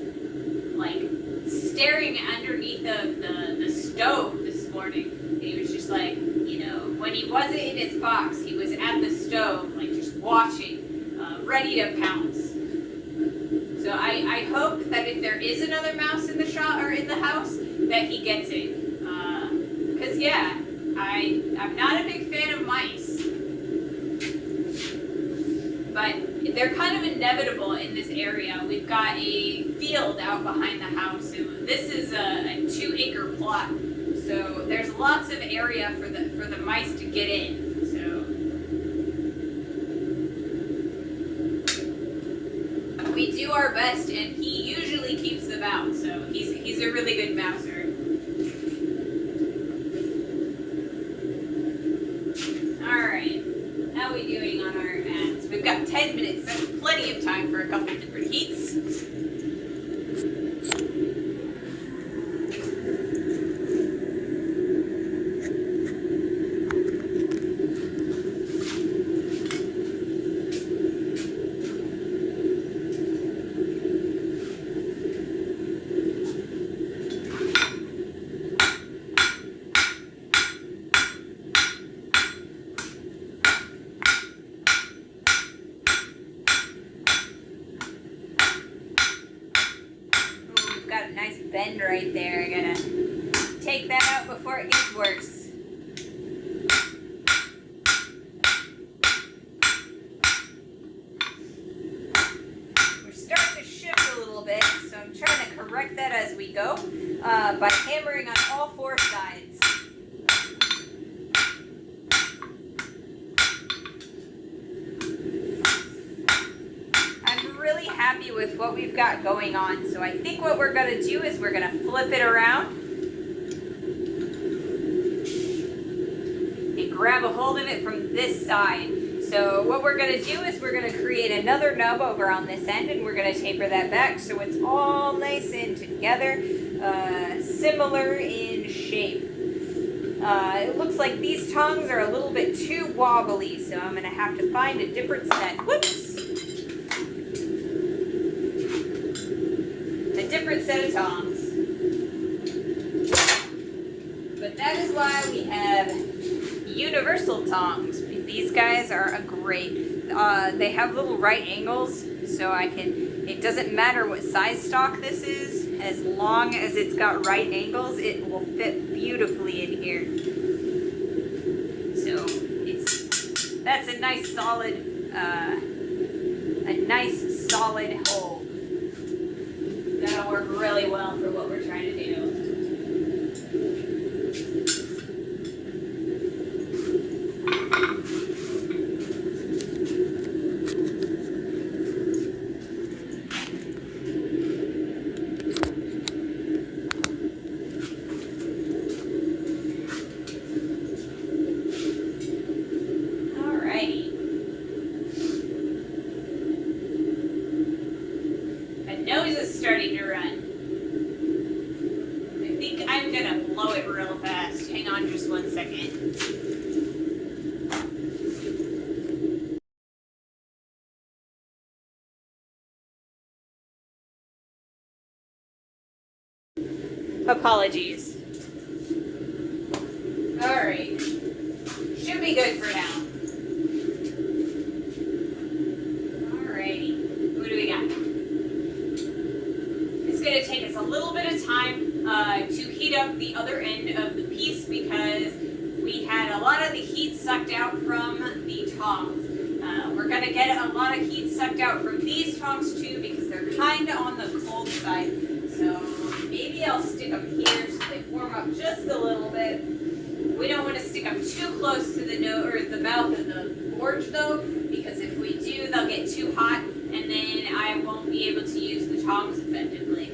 like staring underneath of the stove this morning. And he was just like, you know, when he wasn't in his box, he was at the stove, like just watching, ready to pounce. So I hope that if there is another mouse in the shop or in the house, that he gets it. Because yeah, I'm not a big fan of mice. But they're kind of inevitable in this area. We've got a field out behind the house, and this is a 2-acre plot. So there's lots of area for the mice to get in. So we do our best, and he usually keeps them out. So he's a really good mouser. All right, how are we doing on our ads? We've got 10 minutes. That's plenty of time for a couple different heats. Got a nice bend right there. I gotta take that out before it gets worse. We're starting to shift a little bit, so I'm trying to correct that as we go by hammering on all 4 sides. Happy with what we've got going on. So I think what we're going to do is we're going to flip it around and grab a hold of it from this side. So what we're going to do is we're going to create another nub over on this end, and we're going to taper that back so it's all nice and together, similar in shape. It looks like these tongs are a little bit too wobbly, so I'm going to have to find a different set. Whoops! Different set of tongs. But that is why we have universal tongs. These guys are great. They have little right angles, so it doesn't matter what size stock this is, as long as it's got right angles, it will fit beautifully in here. So that's a nice solid hole. That'll work really well for what we're trying to do. Apologies. Alright. Should be good for now. Alrighty. What do we got? It's going to take us a little bit of time to heat up the other end of the piece because we had a lot of the heat sucked out from the tongs. We're going to get a lot of heat sucked out from these tongs too because they're kind of on the cold side. So maybe I'll stick them here so they warm up just a little bit. We don't want to stick them too close to the nose or the mouth of the forge though, because if we do, they'll get too hot and then I won't be able to use the tongs effectively.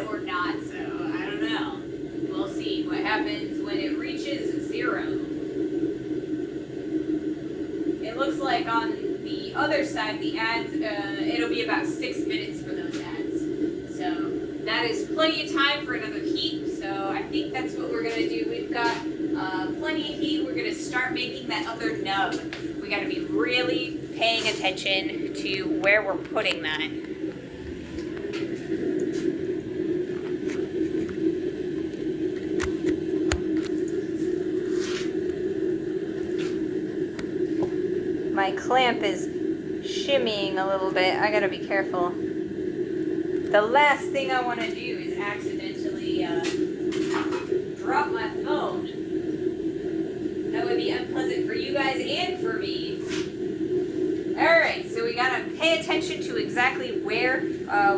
Or not, so I don't know. We'll see what happens when it reaches 0. It looks like on the other side, the ads, it'll be about 6 minutes for those ads. So that is plenty of time for another heat. So I think that's what we're gonna do. We've got plenty of heat. We're gonna start making that other nub. We gotta be really paying attention to where we're putting that. My clamp is shimmying a little bit. I gotta be careful. The last thing I want to do is accidentally drop my phone. That would be unpleasant for you guys and for me. Alright, so we gotta pay attention to exactly where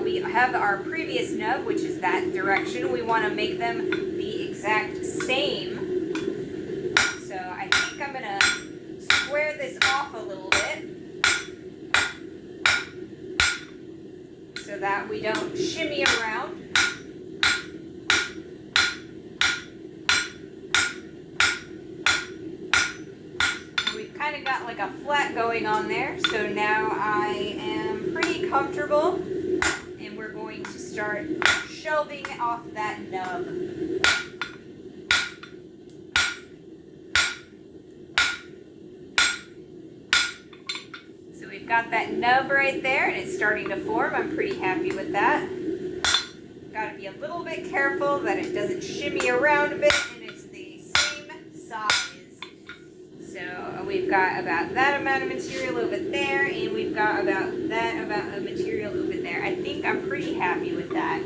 we have our previous nub, which is that direction. We want to make them the exact same. So I think I'm gonna square this off a little bit so that we don't shimmy around. We've kind of got like a flat going on there, so now I am pretty comfortable and we're going to start shelving off that nub. We've got that nub right there and it's starting to form. I'm pretty happy with that. Got to be a little bit careful that it doesn't shimmy around a bit and it's the same size. So we've got about that amount of material over there and we've got about that amount of material over there. I think I'm pretty happy with that.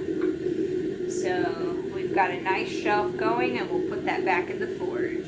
So we've got a nice shelf going and we'll put that back in the forge.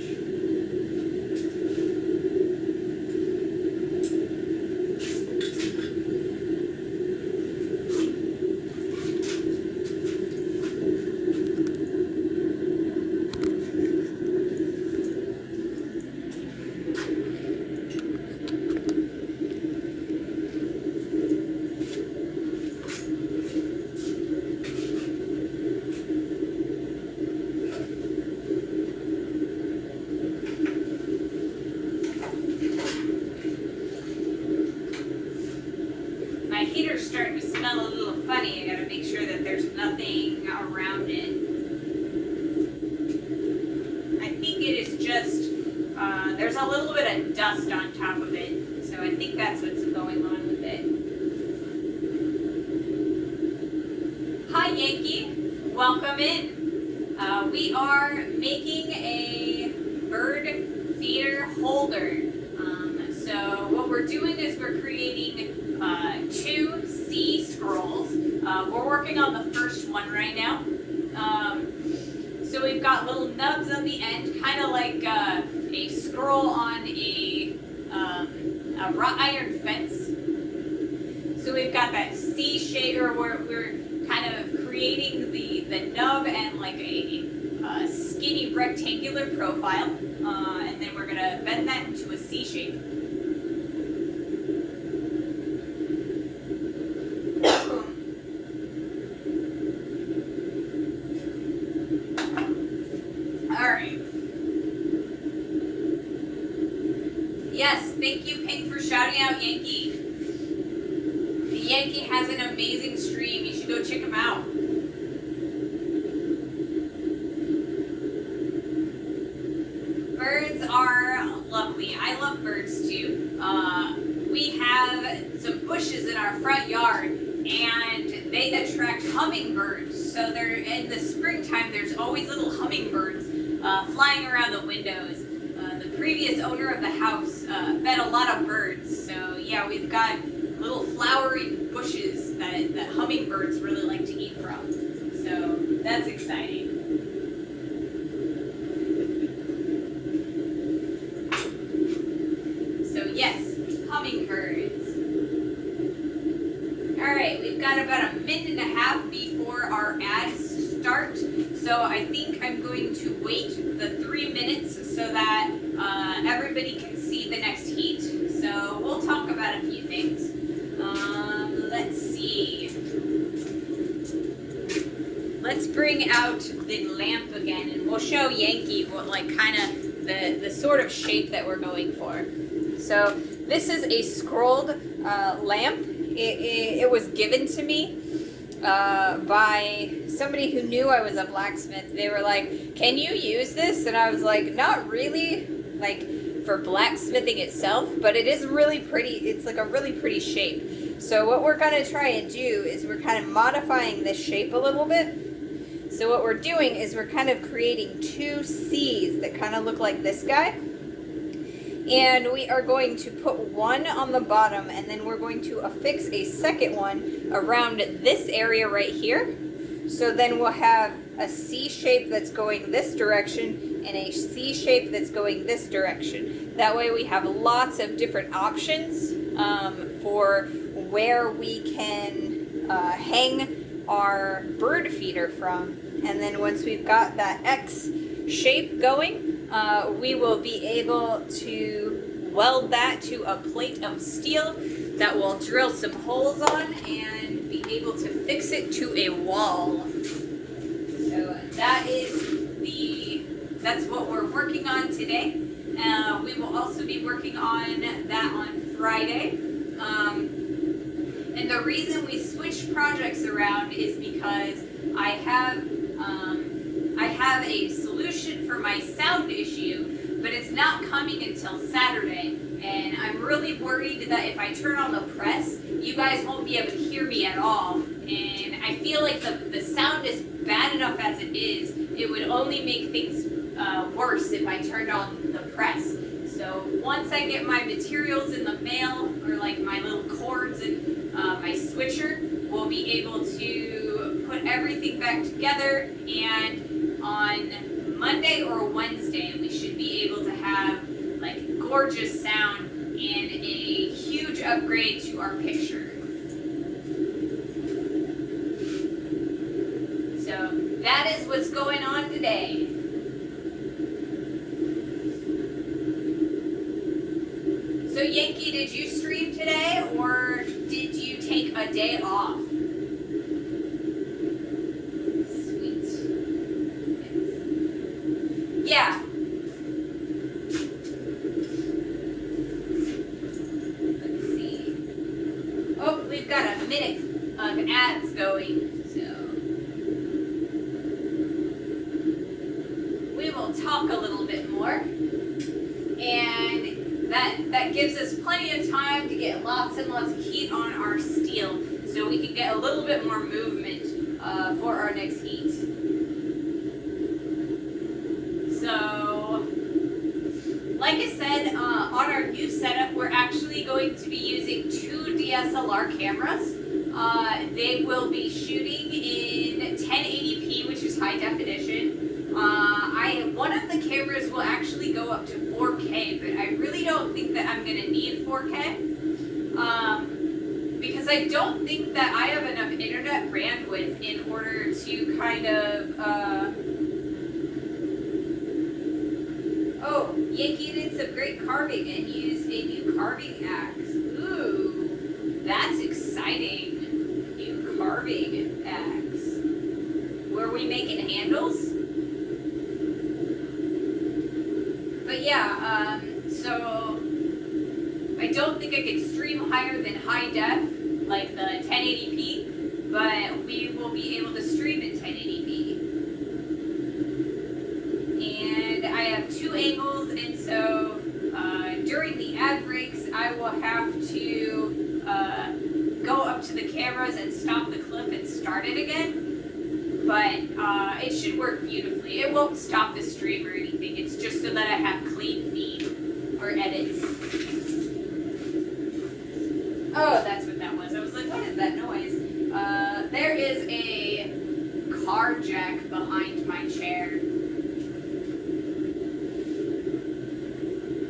My heater's starting to smell a little funny. I gotta make sure that there's nothing around it. I think it is just, there's a little bit of dust on top of it. So I think that's what's going on with it. Hi Yankee, welcome in. We are making a bird feeder holder. So what we're doing is we're creating 2 C scrolls. We're working on the first one right now. So we've got little nubs on the end, kind of like a scroll on a wrought iron fence. So we've got that C shape, or we're kind of creating the nub and like a skinny rectangular profile, and then we're gonna bend that into a C shape. Alright. Yes, thank you, Pink, for shouting out Yankee. The Yankee has an amazing stream. You should go check him out. Birds are lovely. I love birds too. We have some bushes in our front yard, and they attract hummingbirds. So they're in the springtime. There's always little hummingbirds flying around the windows. The previous owner of the house fed a lot of birds. So yeah, we've got little flowery bushes that hummingbirds really like to eat from. So that's exciting. So yes, hummingbirds. Alright, we've got about a minute and a half before our ads start. So I think I'm going to wait the 3 minutes so that everybody can see the next heat. So we'll talk about a few things. Let's see. Let's bring out the lamp again, and we'll show Yankee what, like, kind of the sort of shape that we're going for. So this is a scrolled lamp. It was given to me by somebody who knew I was a blacksmith. They were like, "Can you use this?" And I was like, "Not really, like for blacksmithing itself, but it is really pretty. It's like a really pretty shape." So what we're gonna try and do is we're kind of modifying this shape a little bit. So what we're doing is we're kind of creating two C's that kind of look like this guy. And we are going to put one on the bottom, and then we're going to affix a second one around this area right here. So then we'll have a C shape that's going this direction and a C shape that's going this direction. That way we have lots of different options for where we can hang our bird feeder from. And then once we've got that X shape going, we will be able to weld that to a plate of steel that we'll drill some holes on and be able to fix it to a wall. So that's what we're working on today. We will also be working on that on Friday. And the reason we switch projects around is because I have a solution for my sound issue, but it's not coming until Saturday. And I'm really worried that if I turn on the press, you guys won't be able to hear me at all. And I feel like the sound is bad enough as it is. It would only make things worse if I turned on the press. So once I get my materials in the mail, or like my little cords and my switcher, we'll be able to put everything back together, and on Monday or Wednesday we should be able to have like gorgeous sound and a huge upgrade to our picture. So that is what's going on today. So Yankee, did you stream today, or did you take a day off? Sweet. Yeah. Let's see. Oh, we've got a minute of ads going, so we will talk a little bit more. And that gives us plenty of time to get lots and lots of heat on our steel, so we can get a little bit more movement for our next heat. So, like I said, on our new setup, we're actually going to be using 2 DSLR cameras. They will be shooting in 1080p, which is high definition. One of the cameras will actually go up to 4K, but I really don't think that I'm going to need 4K, because I don't think that I have enough internet bandwidth in order to kind of, Oh, Yankee did some great carving and used a new carving axe. Ooh, that's exciting. New carving axe. Were we making handles? But yeah, so I don't think I could stream higher than high def, like the 1080p, but we will be able to stream in 1080p. And I have 2 angles, and so during the ad breaks, I will have to go up to the cameras and stop the clip and start it again. But it should work beautifully. It won't stop the stream or anything. It's just so that I have clean feed for edits. Oh, that's what that was. I was like, what is that noise? There is a car jack behind my chair.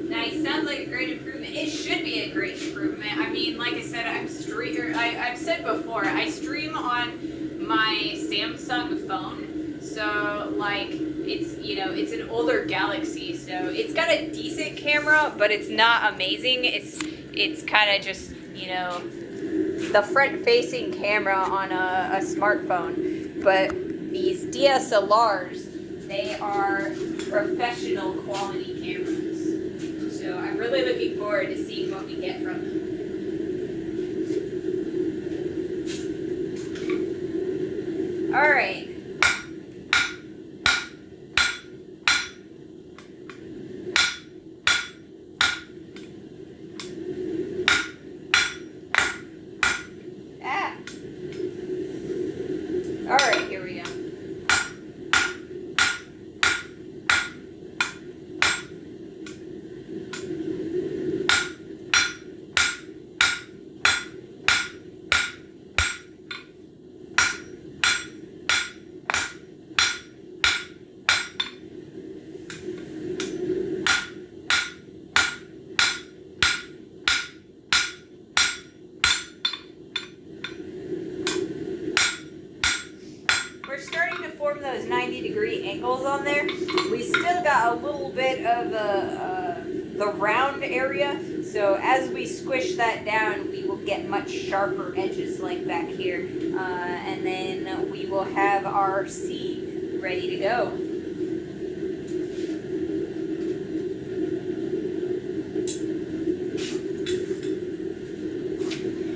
Nice. Sounds like a great improvement. It should be a great improvement. I mean, like I said, I've said before, I stream on my Samsung phone, so like it's an older Galaxy, so it's got a decent camera, but it's not amazing. It's kind of just the front-facing camera on a smartphone, but these DSLRs, they are professional quality cameras, so I'm really looking forward to seeing what we get from them. All right. All right, here we go. Starting to form those 90-degree angles on there. We still got a little bit of the round area, so as we squish that down, we will get much sharper edges like back here, and then we will have our C ready to go.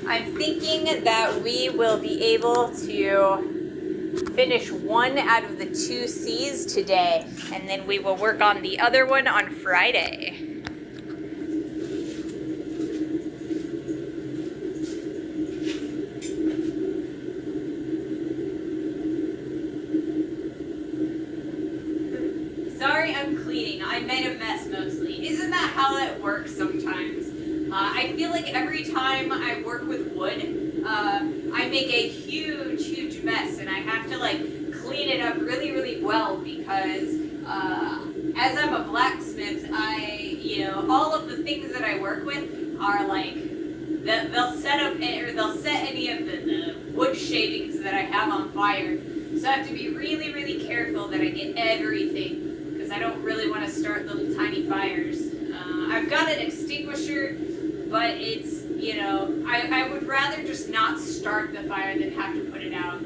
I'm thinking that we will be able to finish 1 out of the 2 C's today, and then we will work on the other one on Friday. Sorry, I'm cleaning. I made a mess mostly. Isn't that how it works sometimes? I feel like every time I work with wood, I make a huge mess, and I have to like clean it up really well, because as I'm a blacksmith, all of the things that I work with are like they'll set any of the wood shavings that I have on fire. So I have to be really careful that I get everything, because I don't really want to start little tiny fires. I've got an extinguisher, but it's I would rather just not start the fire than have to put it out.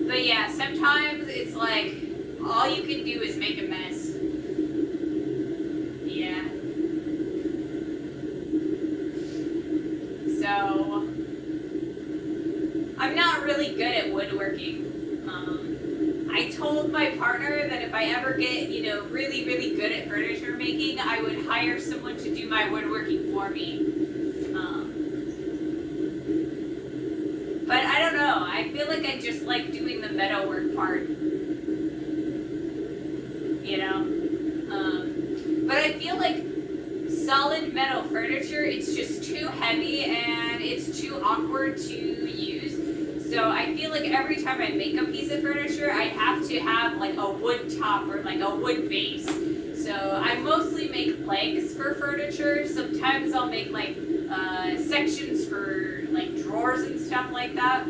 But yeah, sometimes it's like all you can do is make a mess. Yeah. So I'm not really good at woodworking. I told my partner that if I ever get, really good at furniture making, I would hire someone to do my woodworking for me. But I don't know. I feel like I just like doing the metalwork part. But I feel like solid metal furniture, it's just too heavy and it's too awkward to use. So I feel like every time I make a piece of furniture, I have to have like a wood top or like a wood base. So I mostly make legs for furniture. Sometimes I'll make like sections for like drawers and stuff like that.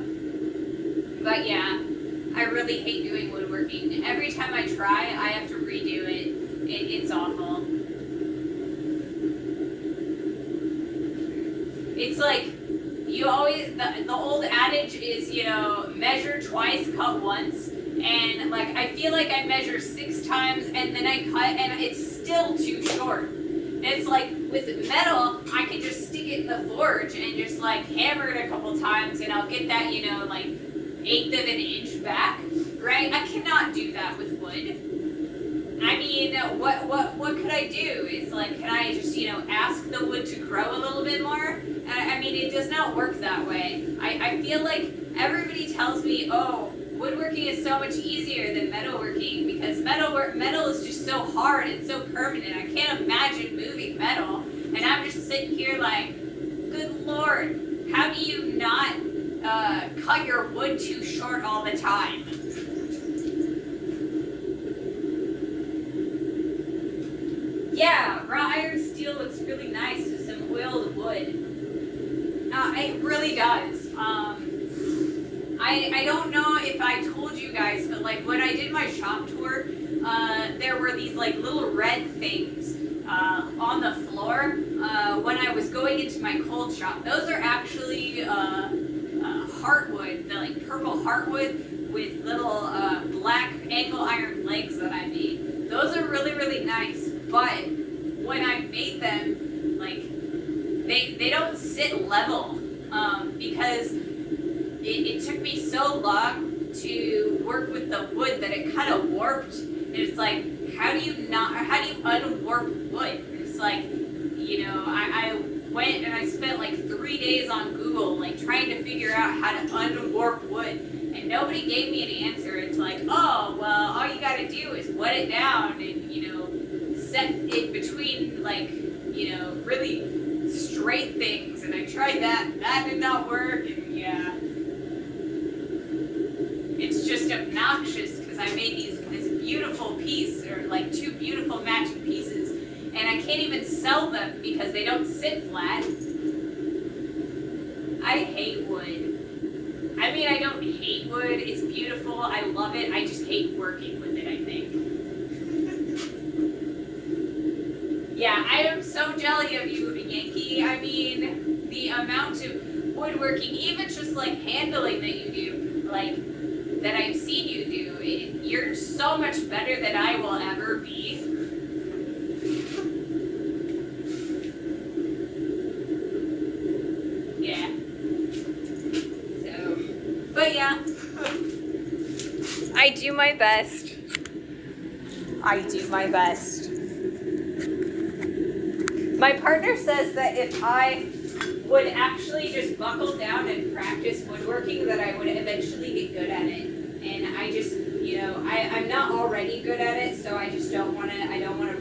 But yeah, I really hate doing woodworking. Every time I try, I have to redo it. It's awful. It's like, you always, the old adage is, you know, measure twice, cut once. And like, I feel like I measure 6 times and then I cut and it's still too short. And it's like with metal, I can just stick it in the forge and just like hammer it a couple times and I'll get that, you know, like 1/8 of an inch back, right? I cannot do that with wood. I mean, what could I do? It's like, can I just, you know, ask the wood to grow a little bit more? I mean, it does not work that way. I feel like everybody tells me, oh, woodworking is so much easier than metalworking because metal is just so hard and so permanent. I can't imagine moving metal. And I'm just sitting here like, good Lord, how do you not cut your wood too short all the time? Yeah, raw iron steel looks really nice with some oiled wood. It really does. I don't know if I told you guys, but like when I did my shop tour, there were these like little red things on the floor when I was going into my cold shop. Those are actually heartwood, the like purple heartwood with little black angle iron legs that I made. Those are really, really nice. But when I made them, like, they don't sit level because it took me so long to work with the wood that it kind of warped. And it's like, how do you unwarp wood? It's like, you know, I went and I spent like 3 days on Google, like trying to figure out how to unwarp wood. And nobody gave me an answer. It's like, oh, well, all you gotta do is wet it down and, you know, set it between like, you know, really straight things, and I tried that did not work, and yeah, it's just obnoxious because I made this beautiful piece, or like 2 beautiful matching pieces, and I can't even sell them because they don't sit flat. I hate wood. I mean, I don't hate wood, it's beautiful, I love it, I just hate working with it, I think. Yeah, I am so jelly of you, Yankee. I mean, the amount of woodworking, even just like handling that you do, like, that I've seen you do, you're so much better than I will ever be. Yeah. So, but yeah, I do my best. I do my best. My partner says that if I would actually just buckle down and practice woodworking, that I would eventually get good at it. And I just, you know, I'm not already good at it, so I just don't want to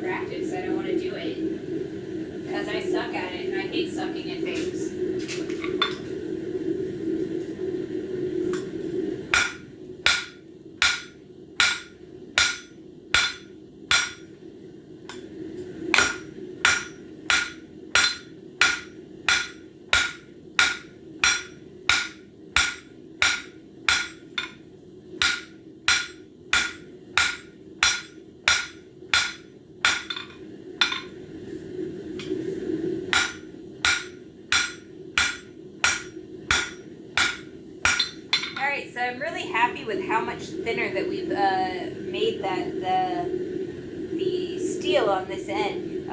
practice. I don't want to do it. Because I suck at it, and I hate sucking at things. So I'm really happy with how much thinner that we've made the steel on this end.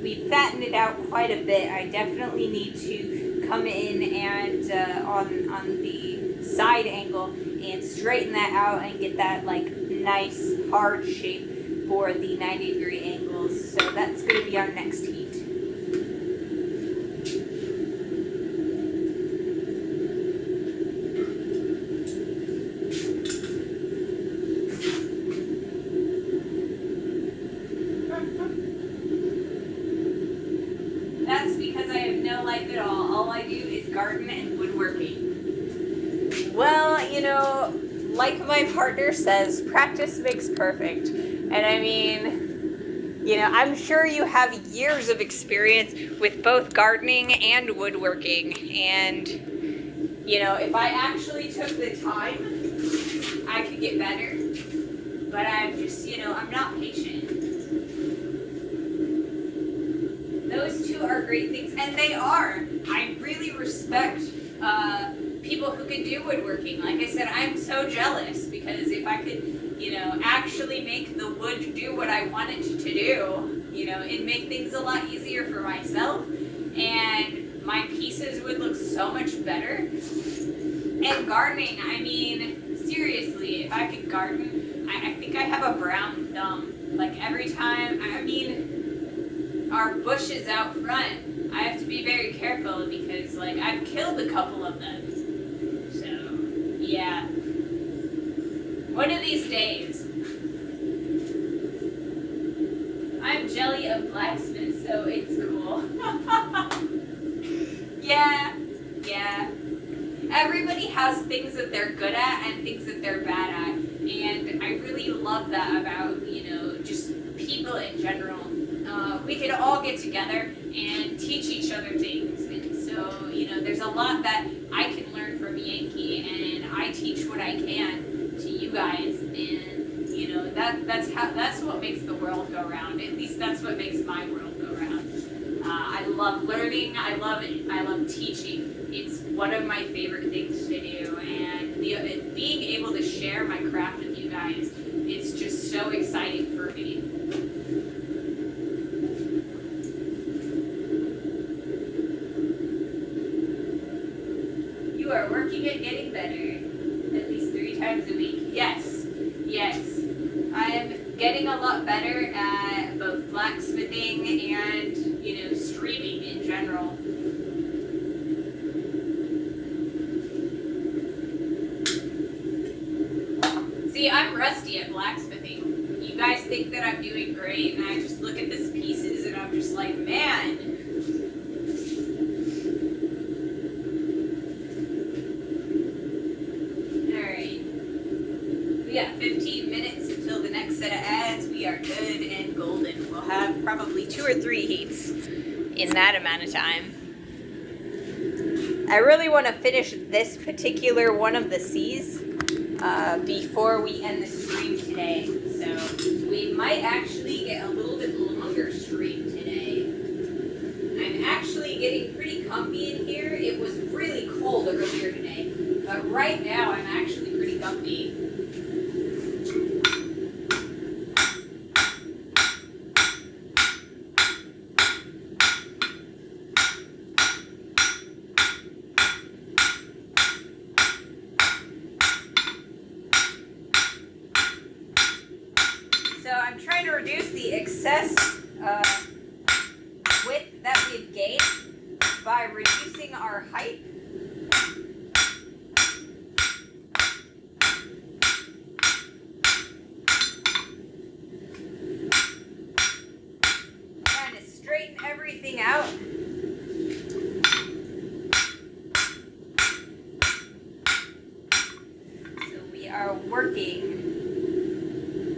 We fattened it out quite a bit. I definitely need to come in and on the side angle and straighten that out and get that like nice hard shape for the 90-degree angles. So that's going to be our next heat. That's because I have no life at all. All I do is garden and woodworking. Well, you know, like my partner says, practice makes perfect. And I mean, you know, I'm sure you have years of experience with both gardening and woodworking. And, you know, if I actually took the time, I could get better. But I'm just, you know, I'm not patient. Those two are great things, and they are. I really respect people who can do woodworking. Like I said, I'm so jealous because if I could, actually make the wood do what I want it to do, it'd make things a lot easier for myself, and my pieces would look so much better. And gardening, I mean, seriously, if I could garden, I think I have a brown thumb. Like every time, our bushes out front, I have to be very careful because, like, I've killed a couple of them. So, yeah. One of these days. I'm jelly of blacksmith, so it's cool. Yeah. Everybody has things that they're good at and things that they're bad at. And I really love that about, just people in general. We could all get together and teach each other things. And so, there's a lot that I can learn from Yankee, and I teach what I can to you guys. And, that's what makes the world go round. At least that's what makes my world go round. I love learning. I love teaching. It's one of my favorite things to do, and being able to share my craft with you guys, it's just so exciting for me. You are working at getting better, at least 3 times a week. Yes. I am getting a lot better at both blacksmithing and, streaming in general. See, I'm rusty at blacksmithing. You guys think that I'm doing great, and I just look at these pieces and I'm just like, man. Alright. We got 15 minutes until the next set of ads. We are good and golden. We'll have probably 2 or 3 heats in that amount of time. I really want to finish this particular one of the C's before we end the stream today. So we might actually get a little bit longer stream today. I'm actually getting pretty comfy in here. It was really cold earlier today, but right now I'm actually pretty comfy. I'm trying to reduce the excess width that we've gained by reducing our height. Trying to straighten everything out. So we are working.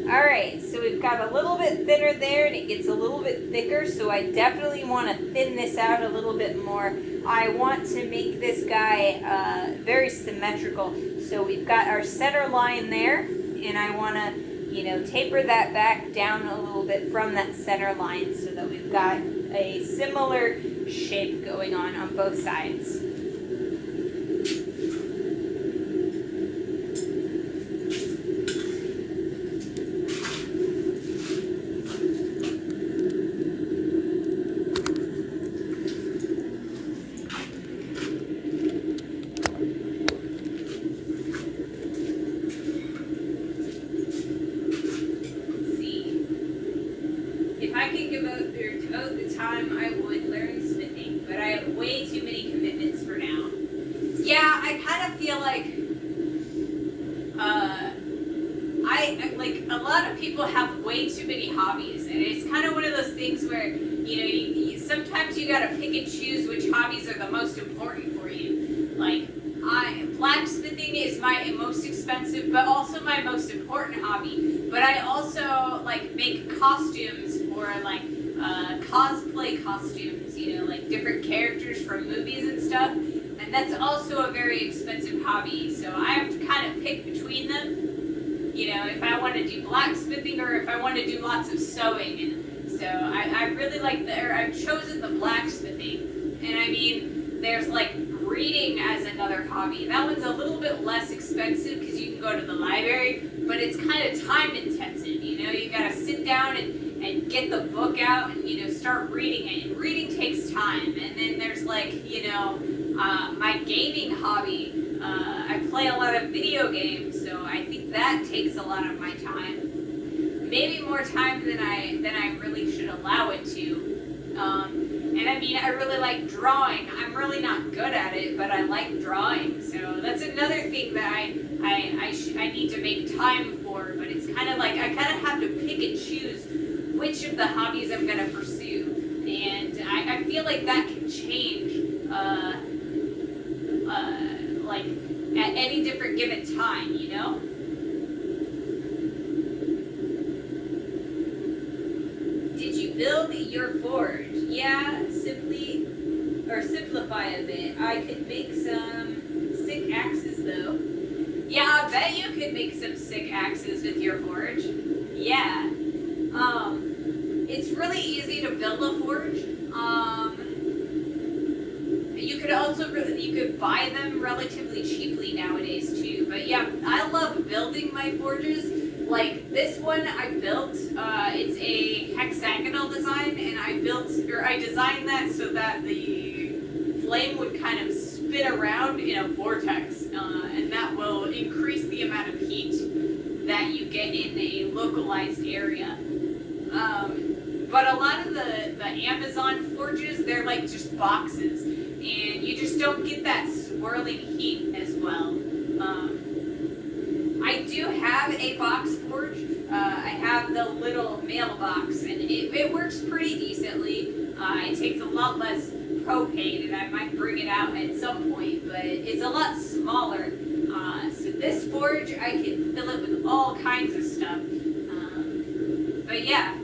Alright, so we've got a little bit thinner there, and it gets a little bit thicker, so I definitely want to thin this out a little bit more. I want to make this guy very symmetrical. So we've got our center line there, and I want to, taper that back down a little bit from that center line so that we've got a similar shape going on both sides. Devote the time I would learn smithing, but I have way too many commitments for now. Yeah, I kind of feel like a lot of people have way too many hobbies, and it's kind of one of those things where sometimes you gotta pick and choose which hobbies are the most important for you. Like blacksmithing is my most expensive, but also my most important hobby. But I also make costumes for cosplay costumes, like different characters from movies and stuff. And that's also a very expensive hobby. So I have to kind of pick between them. If I want to do blacksmithing or if I want to do lots of sewing. And so I really I've chosen the blacksmithing. And I mean, there's like reading as another hobby. That one's a little bit less expensive because you can go to the library, but it's kind of time intensive. You know, you gotta sit down and get the book out and, you know, start reading it. And reading takes time. And then there's like, you know, my gaming hobby. I play a lot of video games, so I think that takes a lot of my time. Maybe more time than I really should allow it to. And I mean, I really like drawing. I'm really not good at it, but I like drawing. So that's another thing that I need to make time for. But it's kind of like I kind of have to pick and choose which of the hobbies I'm going to pursue. And I feel like that can change like at any different given time, you know? Did you build your forge? Yeah, simplify a bit. I could make some sick axes though. Yeah, I bet you could make some sick axes with your forge. Yeah. It's really easy to build a forge. You could also you could buy them relatively cheaply nowadays too. But yeah, I love building my forges. Like this one I built, it's a hexagonal design, and I designed that so that the flame would kind of spin around in a vortex, and that will increase the amount of heat that you get in a localized area. But a lot of the Amazon forges, they're like just boxes, and you just don't get that swirling heat as well. I do have a box forge. I have the little mailbox, and it works pretty decently. It takes a lot less propane, and I might bring it out at some point, but it's a lot smaller. So this forge, I can fill it with all kinds of stuff. But yeah.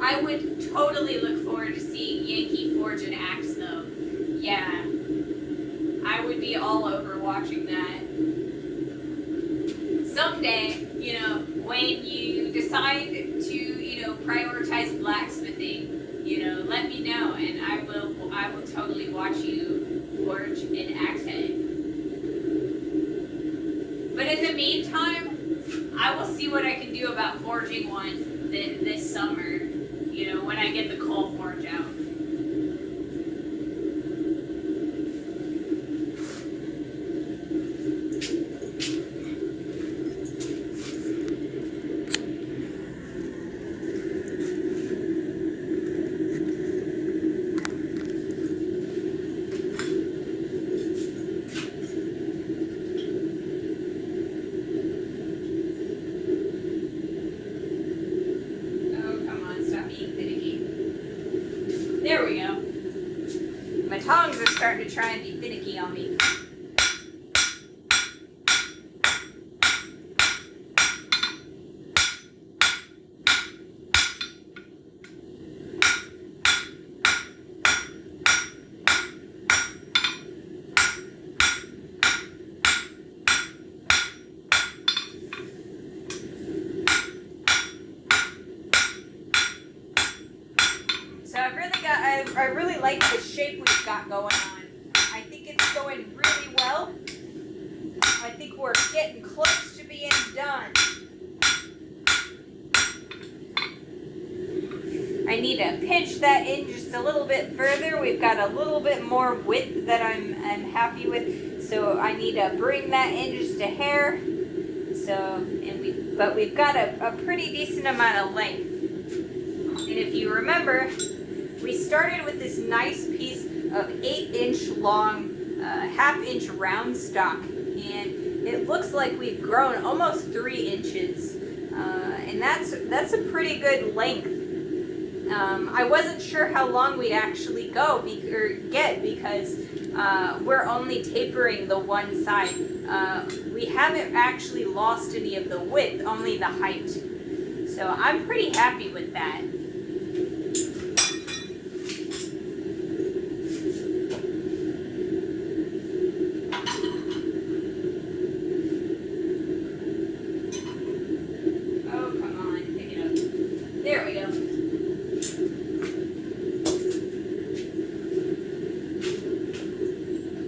I would totally look forward to seeing Yankee forge an axe, though. Yeah. I would be all over watching that. Someday, you know, when you decide to, you know, prioritize blacksmithing, you know, let me know, and I will totally watch you forge an axe head. But in the meantime, I will see what I can do about forging one this summer, you know, when I get the coal forge out. There we go. My tongs are starting to try and be finicky on me. So I really like the shape we've got going on. I think it's going really well. I think we're getting close to being done. I need to pinch that in just a little bit further. We've got a little bit more width that I'm happy with. So I need to bring that in just a hair. But we've got a pretty decent amount of length. And if you remember, we started with this nice piece of 8-inch long, half-inch round stock, and it looks like we've grown almost 3 inches, and that's a pretty good length. I wasn't sure how long we'd actually get because we're only tapering the one side. We haven't actually lost any of the width, only the height. So I'm pretty happy with that. There we go.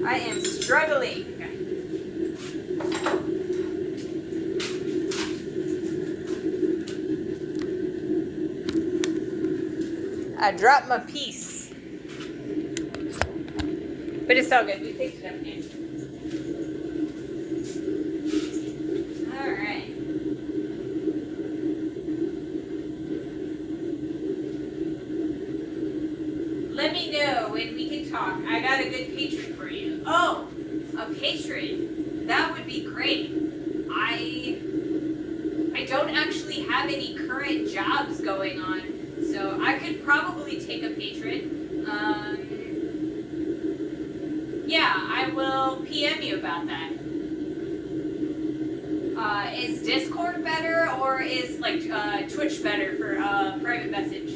I am struggling. I dropped my piece. But it's all good. We picked it up now. Alright. Let me know when we can talk. I got a good patron for you. Oh, a patron. That would be great. I don't actually have any current jobs going on, so I could probably take a patron. Yeah, I will PM you about that. Is Discord better, or is like Twitch better for private message?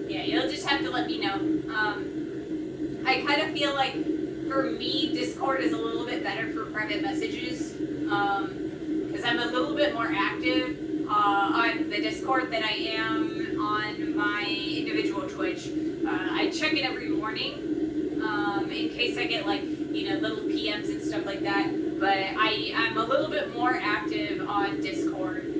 Yeah, you'll just have to let me know. I kind of feel like for me, Discord is a little bit better for private messages, because I'm a little bit more active on the Discord than I am on my individual Twitch. I check it every morning in case I get like, little PMs and stuff like that, but I'm a little bit more active on Discord.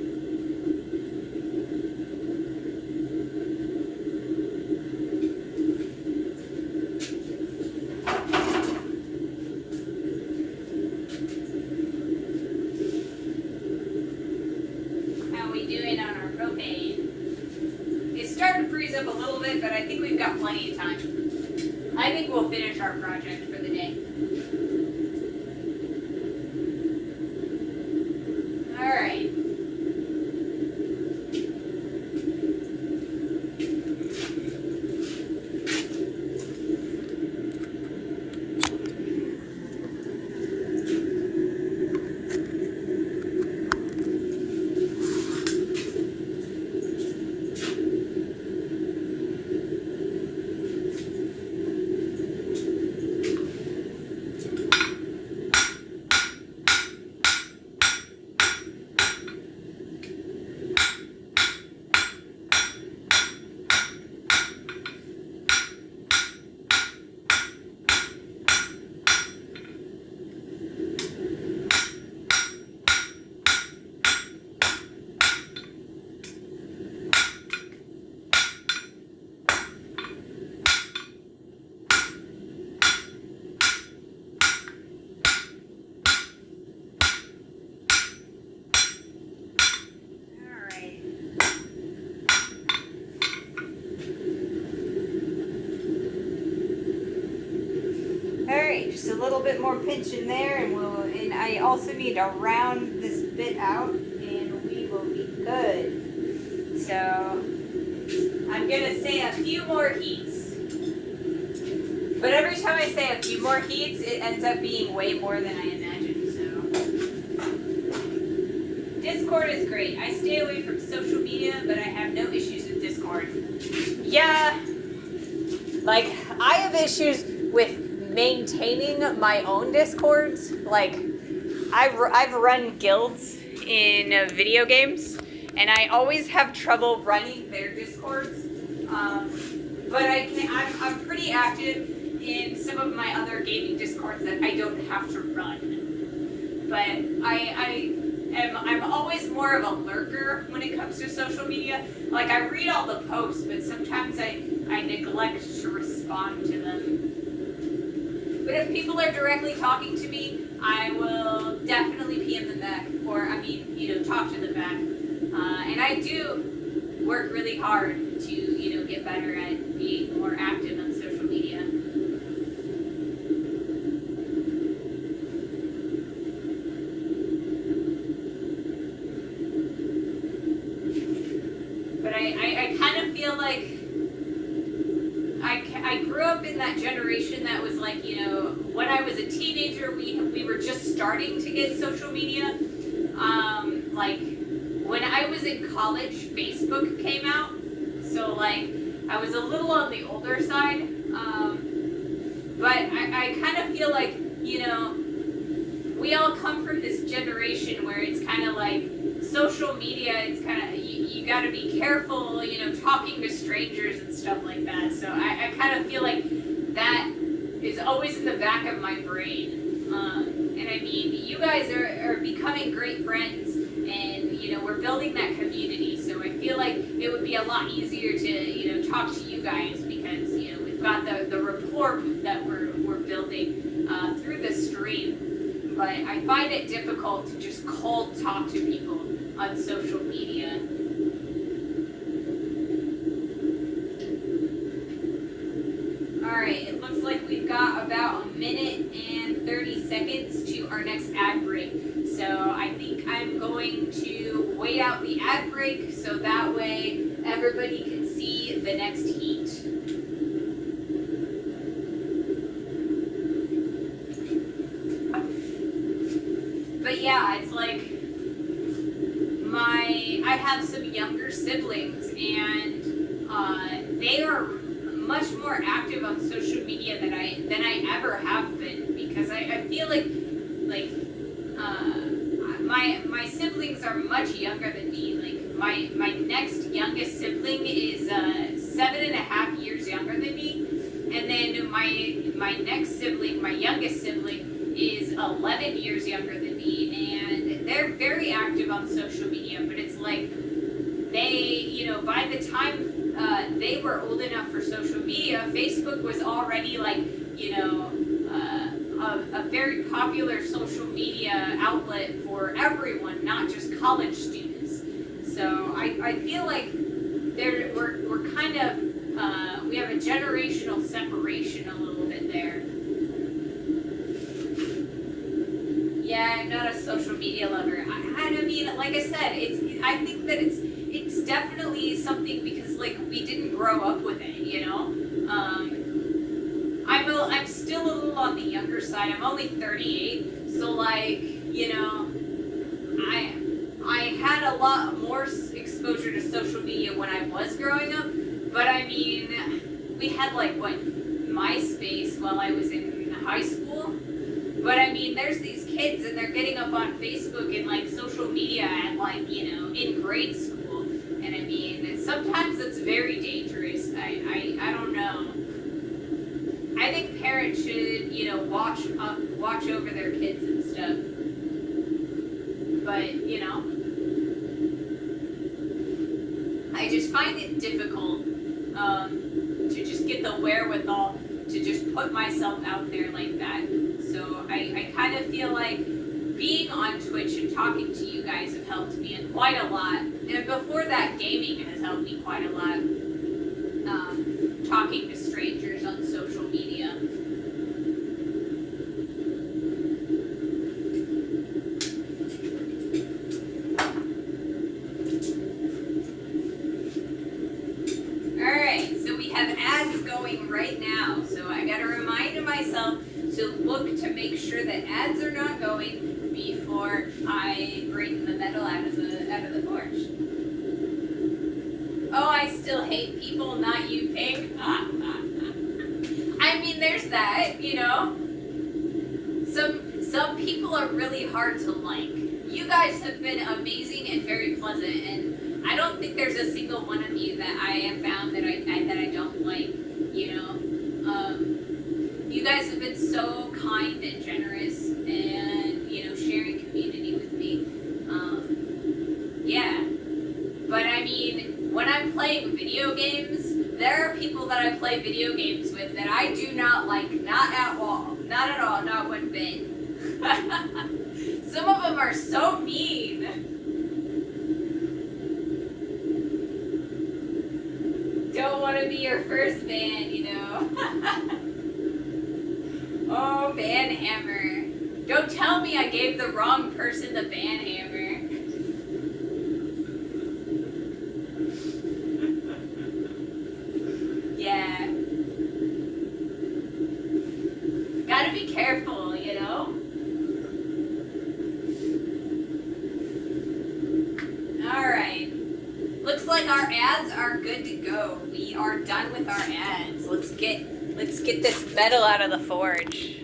Up a little bit, but I think we've got plenty of time. I think we'll finish our project for the day. All right. Just a little bit more pinch in there, and I also need to round this bit out, and we will be good. So I'm gonna say a few more heats, but every time I say a few more heats, it ends up being way more than I imagined. So Discord is great. I stay away from social media, but I have no issues with Discord. Yeah, like I have issues with maintaining my own Discords. Like I've run guilds in video games, and I always have trouble running their Discords. But I'm pretty active in some of my other gaming Discords that I don't have to run. But I'm always more of a lurker when it comes to social media. Like I read all the posts, but sometimes I neglect to respond to them. But if people are directly talking to me, I will definitely PM them back, or talk to them back. And I do work really hard to, get better at being more active on social media. But I kind of feel like I grew up in that generation that was like, when I was a teenager, we were just starting to get social media. Like when I was in college, Facebook came out, so like I was a little on the older side. But I kind of feel like, we we all come from this generation where it's kind of like social media, it's kind of, you got to be careful, you know, talking to strangers and stuff like that. So I kind of feel like that is always in the back of my brain. And I mean, you guys are becoming great friends, and, you know, we're building that community. So I feel like it would be a lot easier to, you know, talk to you guys because, you know, we've got the rapport that we're building through the stream. But I find it difficult to just cold talk to people on social media. Alright, it looks like we've got about 1 minute and 30 seconds to our next ad break. So I think I'm going to wait out the ad break so that way everybody can see the next heat. But yeah, it's like I have some younger siblings, and they are much more active on social media than I ever have been, because I feel like my siblings are much younger than me. Like my next youngest sibling is 7.5 years younger than me, and then my next sibling, my youngest sibling, is 11 years younger than me, and they're very active on social media. But it's like they, you know, by the time they were old enough for social media, Facebook was already like, you know, a very popular social media outlet for everyone, not just college students. So I feel like we're kind of, we have a generational separation a little bit there. Yeah, I'm not a social media lover. I mean, like I said, I think that it's definitely something because, like, we didn't grow up with it, you know? I'm still a little on the younger side. I'm only 38, so, like, you know, I had a lot more exposure to social media when I was growing up, but I mean, we had, like, MySpace while I was in high school. But I mean, there's these kids and they're getting up on Facebook and like social media at, like, you know, in grade school. And I mean, sometimes it's very dangerous. I don't know. I think parents should, you know, watch over their kids and stuff. But, you know, I just find it difficult to just get the wherewithal to just put myself out there like that. So I kind of feel like being on Twitch and talking to you guys have helped me quite a lot. And before that, gaming has helped me quite a lot. Talking to strangers on social media. Alright, so we have ads going right now. So I gotta remind myself to look to make sure that ads are not going before I bring the metal out of the forge. Oh, I still hate people, not you, Pink. I mean, there's that, you know. Some people are really hard to like. You guys have been amazing and very pleasant, and I don't think there's a single one of you that I have found that I don't like, you know. You guys have been so kind and generous, and, you know, sharing community with me. Yeah. But I mean, when I'm playing video games, there are people that I play video games with that I do not like, not at all. Not at all, not one bit. Some of them are so mean. Don't want to be your first ban, you know. Oh, ban hammer. Don't tell me I gave the wrong person the ban hammer. Yeah. Gotta be careful, you know? Alright. Looks like our ads are good to go. We are done with our ads. Let's get this metal out of the forge.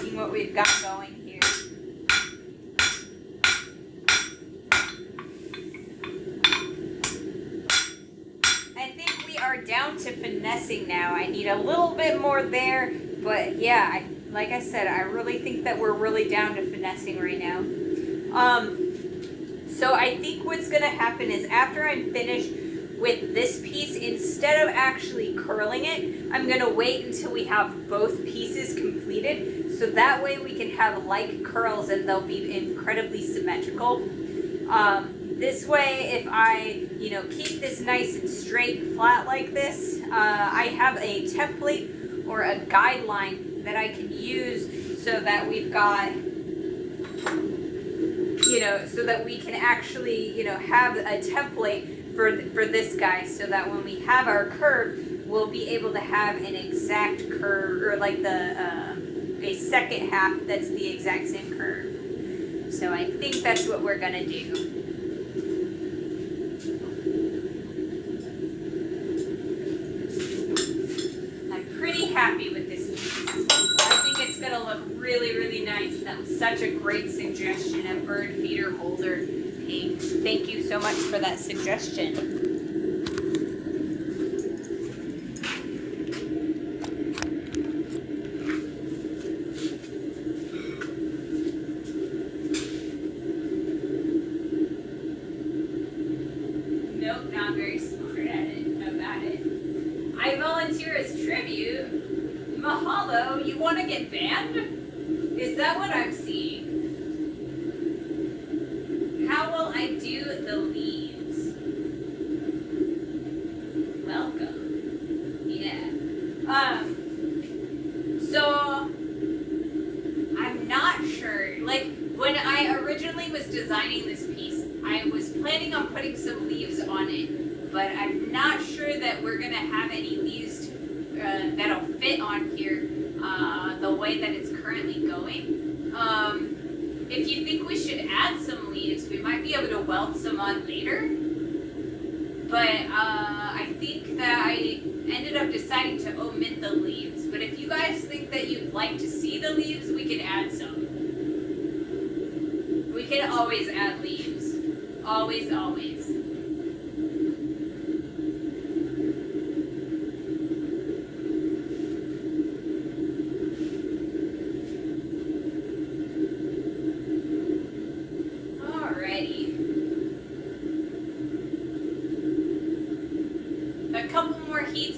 liking what we've got going here. I think we are down to finessing now. I need a little bit more there, but yeah, like I said, I really think that we're really down to finessing right now. So I think what's going to happen is after I'm finished with this piece, instead of actually curling it, I'm going to wait until we have both pieces completed, so that way we can have like curls and they'll be incredibly symmetrical. This way, if I, keep this nice and straight, flat like this, I have a template or a guideline that I can use so that we've got, so that we can actually, have a template for this guy, so that when we have our curve, we'll be able to have an exact curve, or like a second half that's the exact same curve. So I think that's what we're gonna do. Happy with this piece. I think it's going to look really, really nice. That was such a great suggestion, a bird feeder holder. Hey, thank you so much for that suggestion. Nope, not very smart about it. I volunteer as tribute. Mahalo, you want to get banned? Is that what I'm seeing? How will I do the leaves? Welcome. Yeah. So I'm not sure. Like, when I originally was designing this piece, I was planning on putting some leaves on it, but I'm not sure that we're gonna have any leaves that'll fit on here the way that it's currently going. If you think we should add some leaves, we might be able to weld some on later. But I think that I ended up deciding to omit the leaves. But if you guys think that you'd like to see the leaves, we can add some. We can always add leaves. Always, always.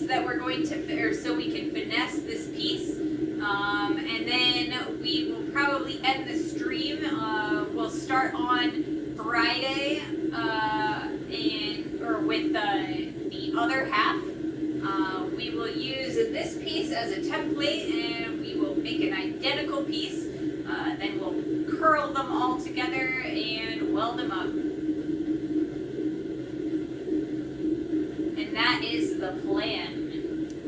That we're going to, so we can finesse this piece, and then we will probably end the stream. We'll start on Friday, with the other half. We will use this piece as a template, and we will make an identical piece. Then we'll curl them all together and weld them up. And that is the plan.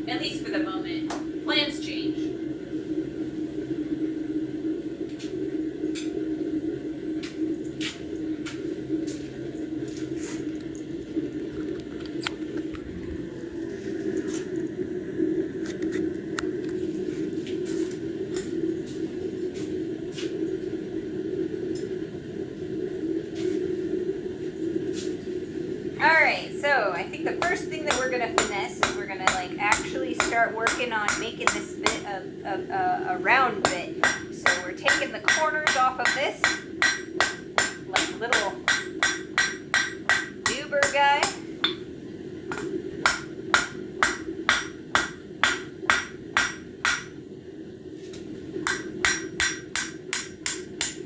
At least for the moment. Plans change. Alright, so I think the first thing that we're going to finesse is we're going to actually start working on making this bit of a round bit. So we're taking the corners off of this, like little goober guy.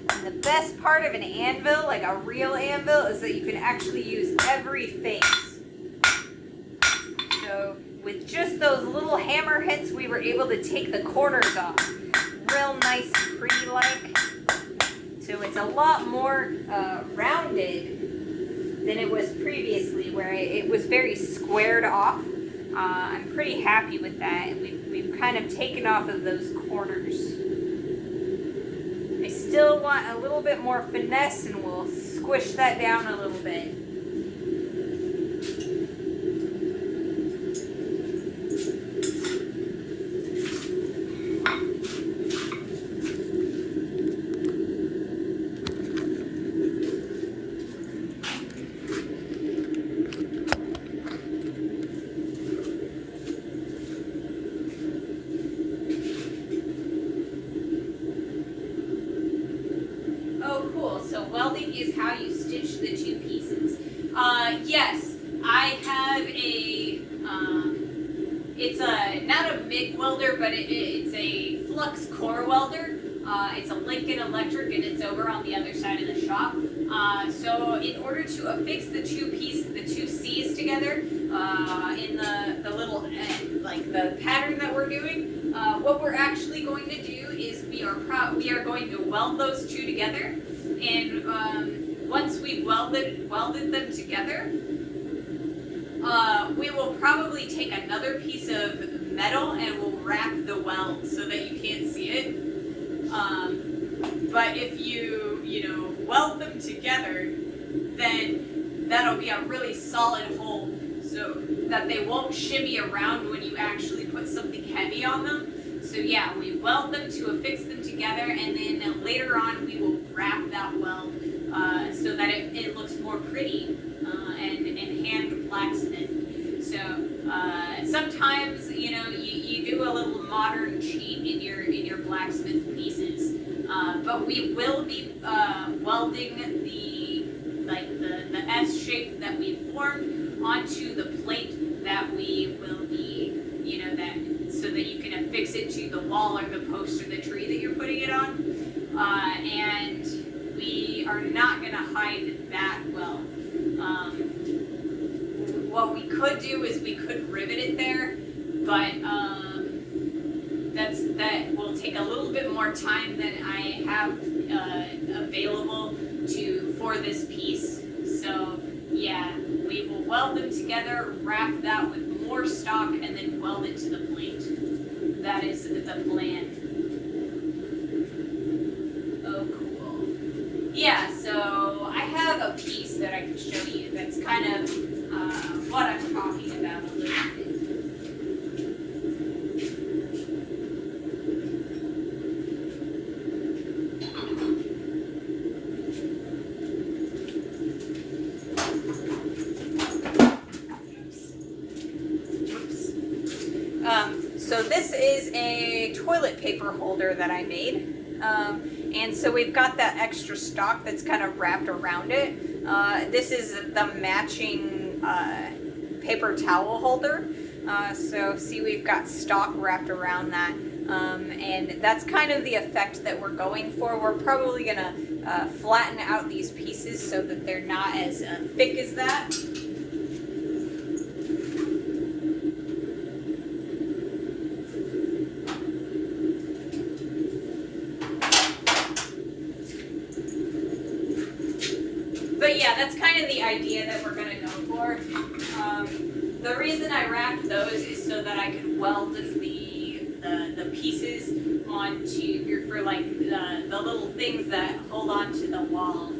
And the best part of an anvil, like a real anvil, is that you can actually use every face. So with just those little hammer hits, we were able to take the corners off. Real nice, pretty-like. So it's a lot more rounded than it was previously, where it was very squared off. I'm pretty happy with that. We've kind of taken off of those corners. I still want a little bit more finesse, and we'll squish that down a little bit. Oh, cool. So welding is how you stitch the two pieces. Yes, I have a, it's not a MIG welder, but it's a flux core welder. It's a Lincoln Electric, and it's over on the other side of the shop. So in order to affix the two C's together, in the little, like the pattern that we're doing, what we're actually going to do is we are going to weld those two together, and once we've welded them together, we will probably take another piece of metal and we'll wrap the weld so that you can't see it. But if you weld them together, then that'll be a really solid hold so that they won't shimmy around when you actually put something heavy on them. So yeah, we weld them to affix them together, and then later on we will wrap that weld so that it looks more pretty and hand blacksmith. So sometimes you do a little modern cheat in your blacksmith pieces, but we will be welding the S shape that we formed onto the plate that we will be so that you can affix it to the wall or the post or the tree that you're putting it on, and we are not going to hide that well. What we could do is we could rivet it there, but that will take a little bit more time than I have available for this piece. So yeah, we will weld them together, wrap that with more stock, and then weld it to the plate. That is the plan. Oh, cool. Yeah, so I have a piece that I can show you that's kind of what I'm talking about a little bit. So this is a toilet paper holder that I made, and so we've got that extra stock that's kind of wrapped around it. This is the matching paper towel holder. So see, we've got stock wrapped around that, and that's kind of the effect that we're going for. We're probably gonna flatten out these pieces so that they're not as thick as that. But yeah, that's kind of the idea that we're going to go for. The reason I wrapped those is so that I could weld the pieces onto, for like the little things that hold onto the wall.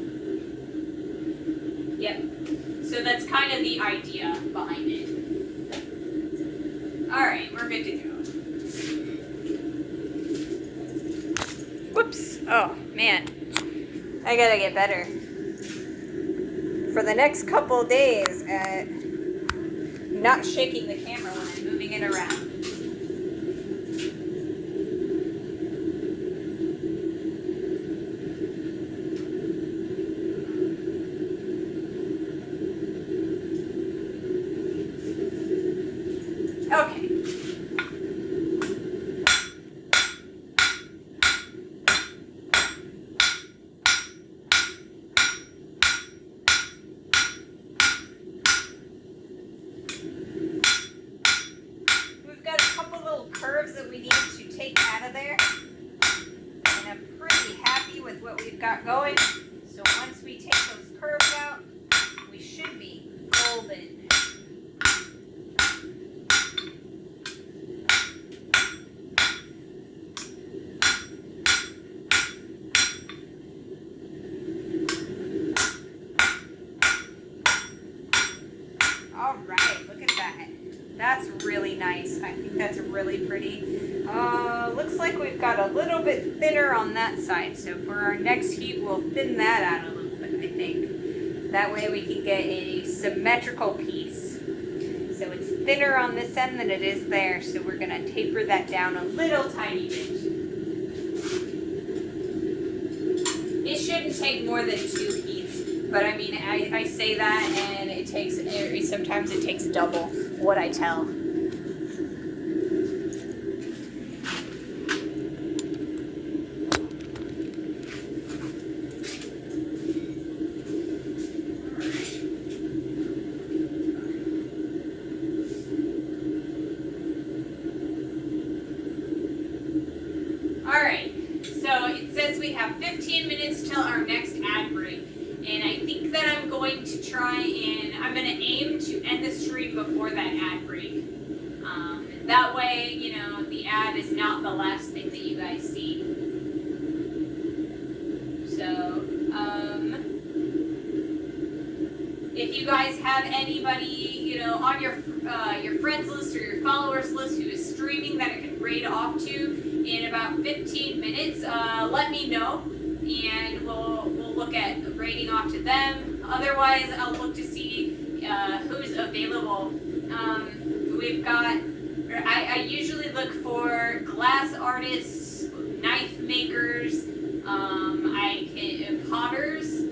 Yep. So that's kind of the idea behind it. Alright, we're good to go. Whoops. Oh, man. I gotta get better. For the next couple days at not shaking the camera when I'm moving it around. Okay. Curves that we need to take out of there, and I'm pretty happy with what we've got going. So once we take those curves out, we should be golden. All right, look at that. That's really nice. I think that's really pretty. Looks like we've got a little bit thinner on that side. So for our next heat, we'll thin that out a little bit, I think. That way we can get a symmetrical piece. So it's thinner on this end than it is there. So we're going to taper that down a little tiny bit. It shouldn't take more than 2 heats, but I mean, I say that and it takes, sometimes it takes double what I tell. Alright, so it says we have 15 minutes till our next ad break. And I think that I'm going to try and, I'm going to aim to end the stream before that ad break. That way, you know, the ad is not the last thing that you guys see. So, if you guys have anybody, you know, on your friends list or your followers list who is streaming that it can raid off to in about 15 minutes, let me know, and we'll look at raiding off to them. Otherwise, I'll look to see who's available. We've got, I usually look for glass artists, knife makers, potters,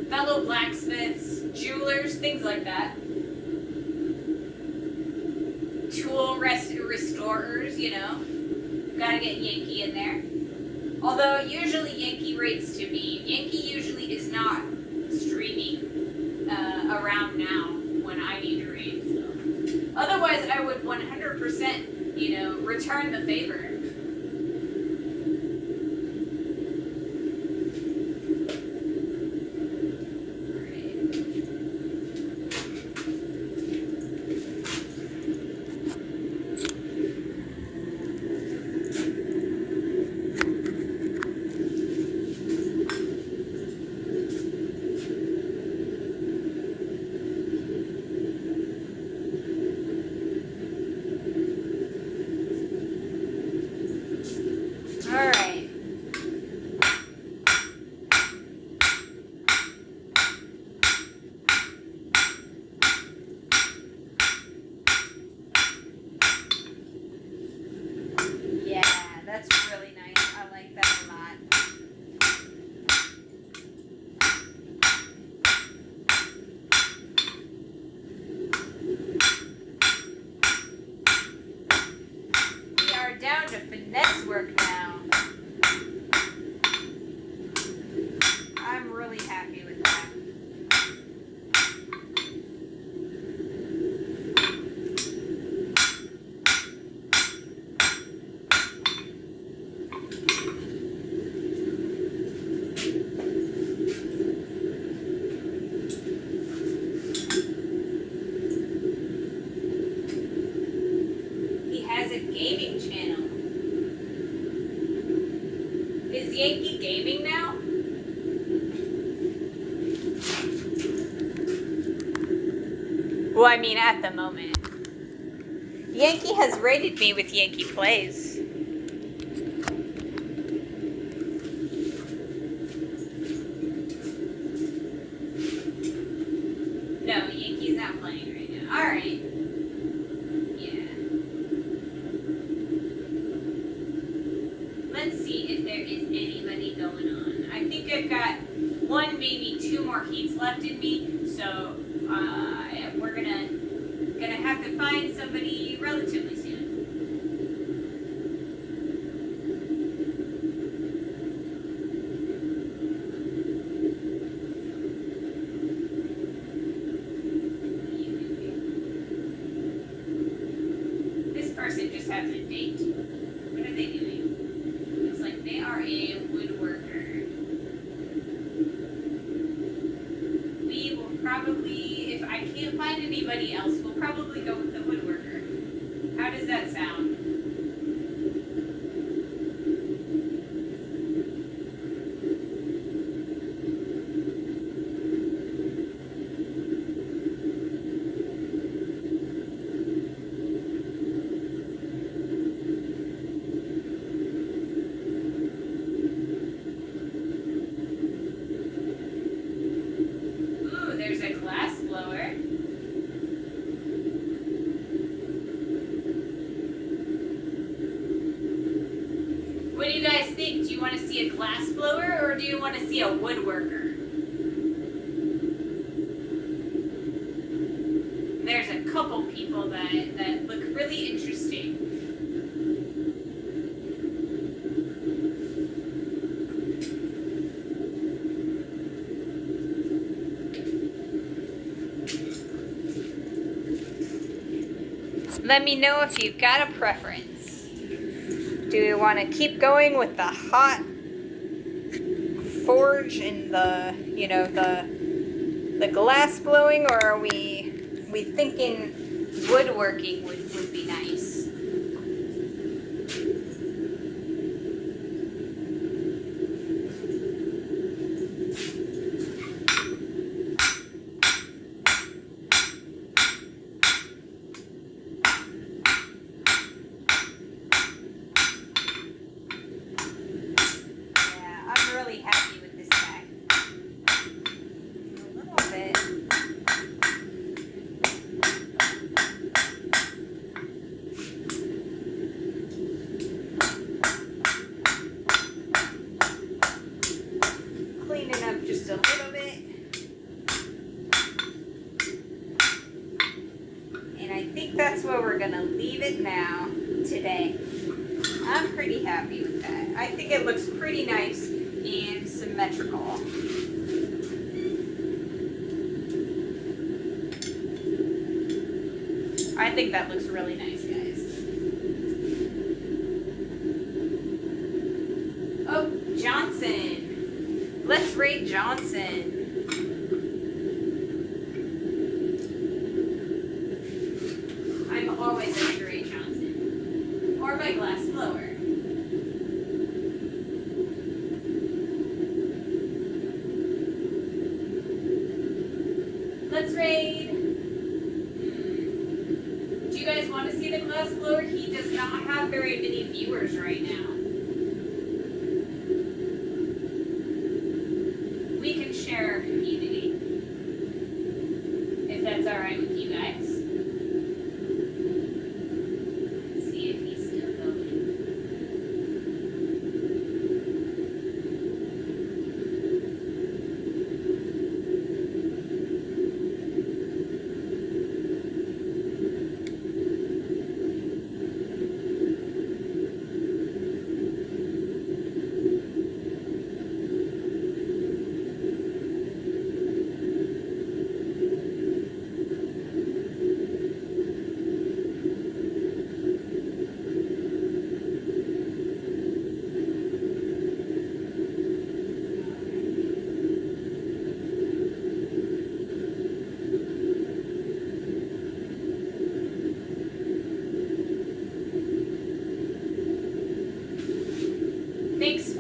fellow blacksmiths, jewelers, things like that. Tool restorers, you know. Gotta get Yankee in there. Although usually Yankee rates to me. Yankee usually is not streaming around now when I need to raid. So. Otherwise, I would 100%, you know, return the favor. Yankee gaming now? Well, I mean, at the moment. Yankee has rated me with Yankee Plays. No, Yankee's not playing right now. Alright. Yeah. Let's see if there is anybody going on. I think I've got 1, maybe 2 more heats left in me, so we're gonna have to find somebody relatively soon. This person just has a date. What are they doing? Looks like they are a woodworker. We will probably, if I can't find anybody else, we'll probably go with the woodworker. How does that sound? Ooh, there's a glass blower. glass blower or do you want to see a woodworker? There's a couple people that look really interesting. Let me know if you've got a preference. Do you want to keep going with the hot forge and the glass blowing, or are we thinking woodworking would be nice? Really happy with this guy. A little bit. Clean it up just a little bit. And I think that's where we're gonna leave it now today. I'm pretty happy with that. I think it looks pretty nice and symmetrical. I think that looks really nice, guys. Oh, Johnson. Let's rate Johnson. I'm always going to rate Johnson. Or my glass blower. Let's raid. Do you guys want to see the glass blower? He does not have very many viewers right now. We can share community. If that's alright with you guys. Let's see if he's still going. Thanks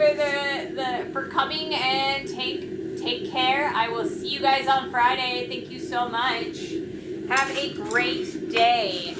for coming and take care. I will see you guys on Friday. Thank you so much. Have a great day.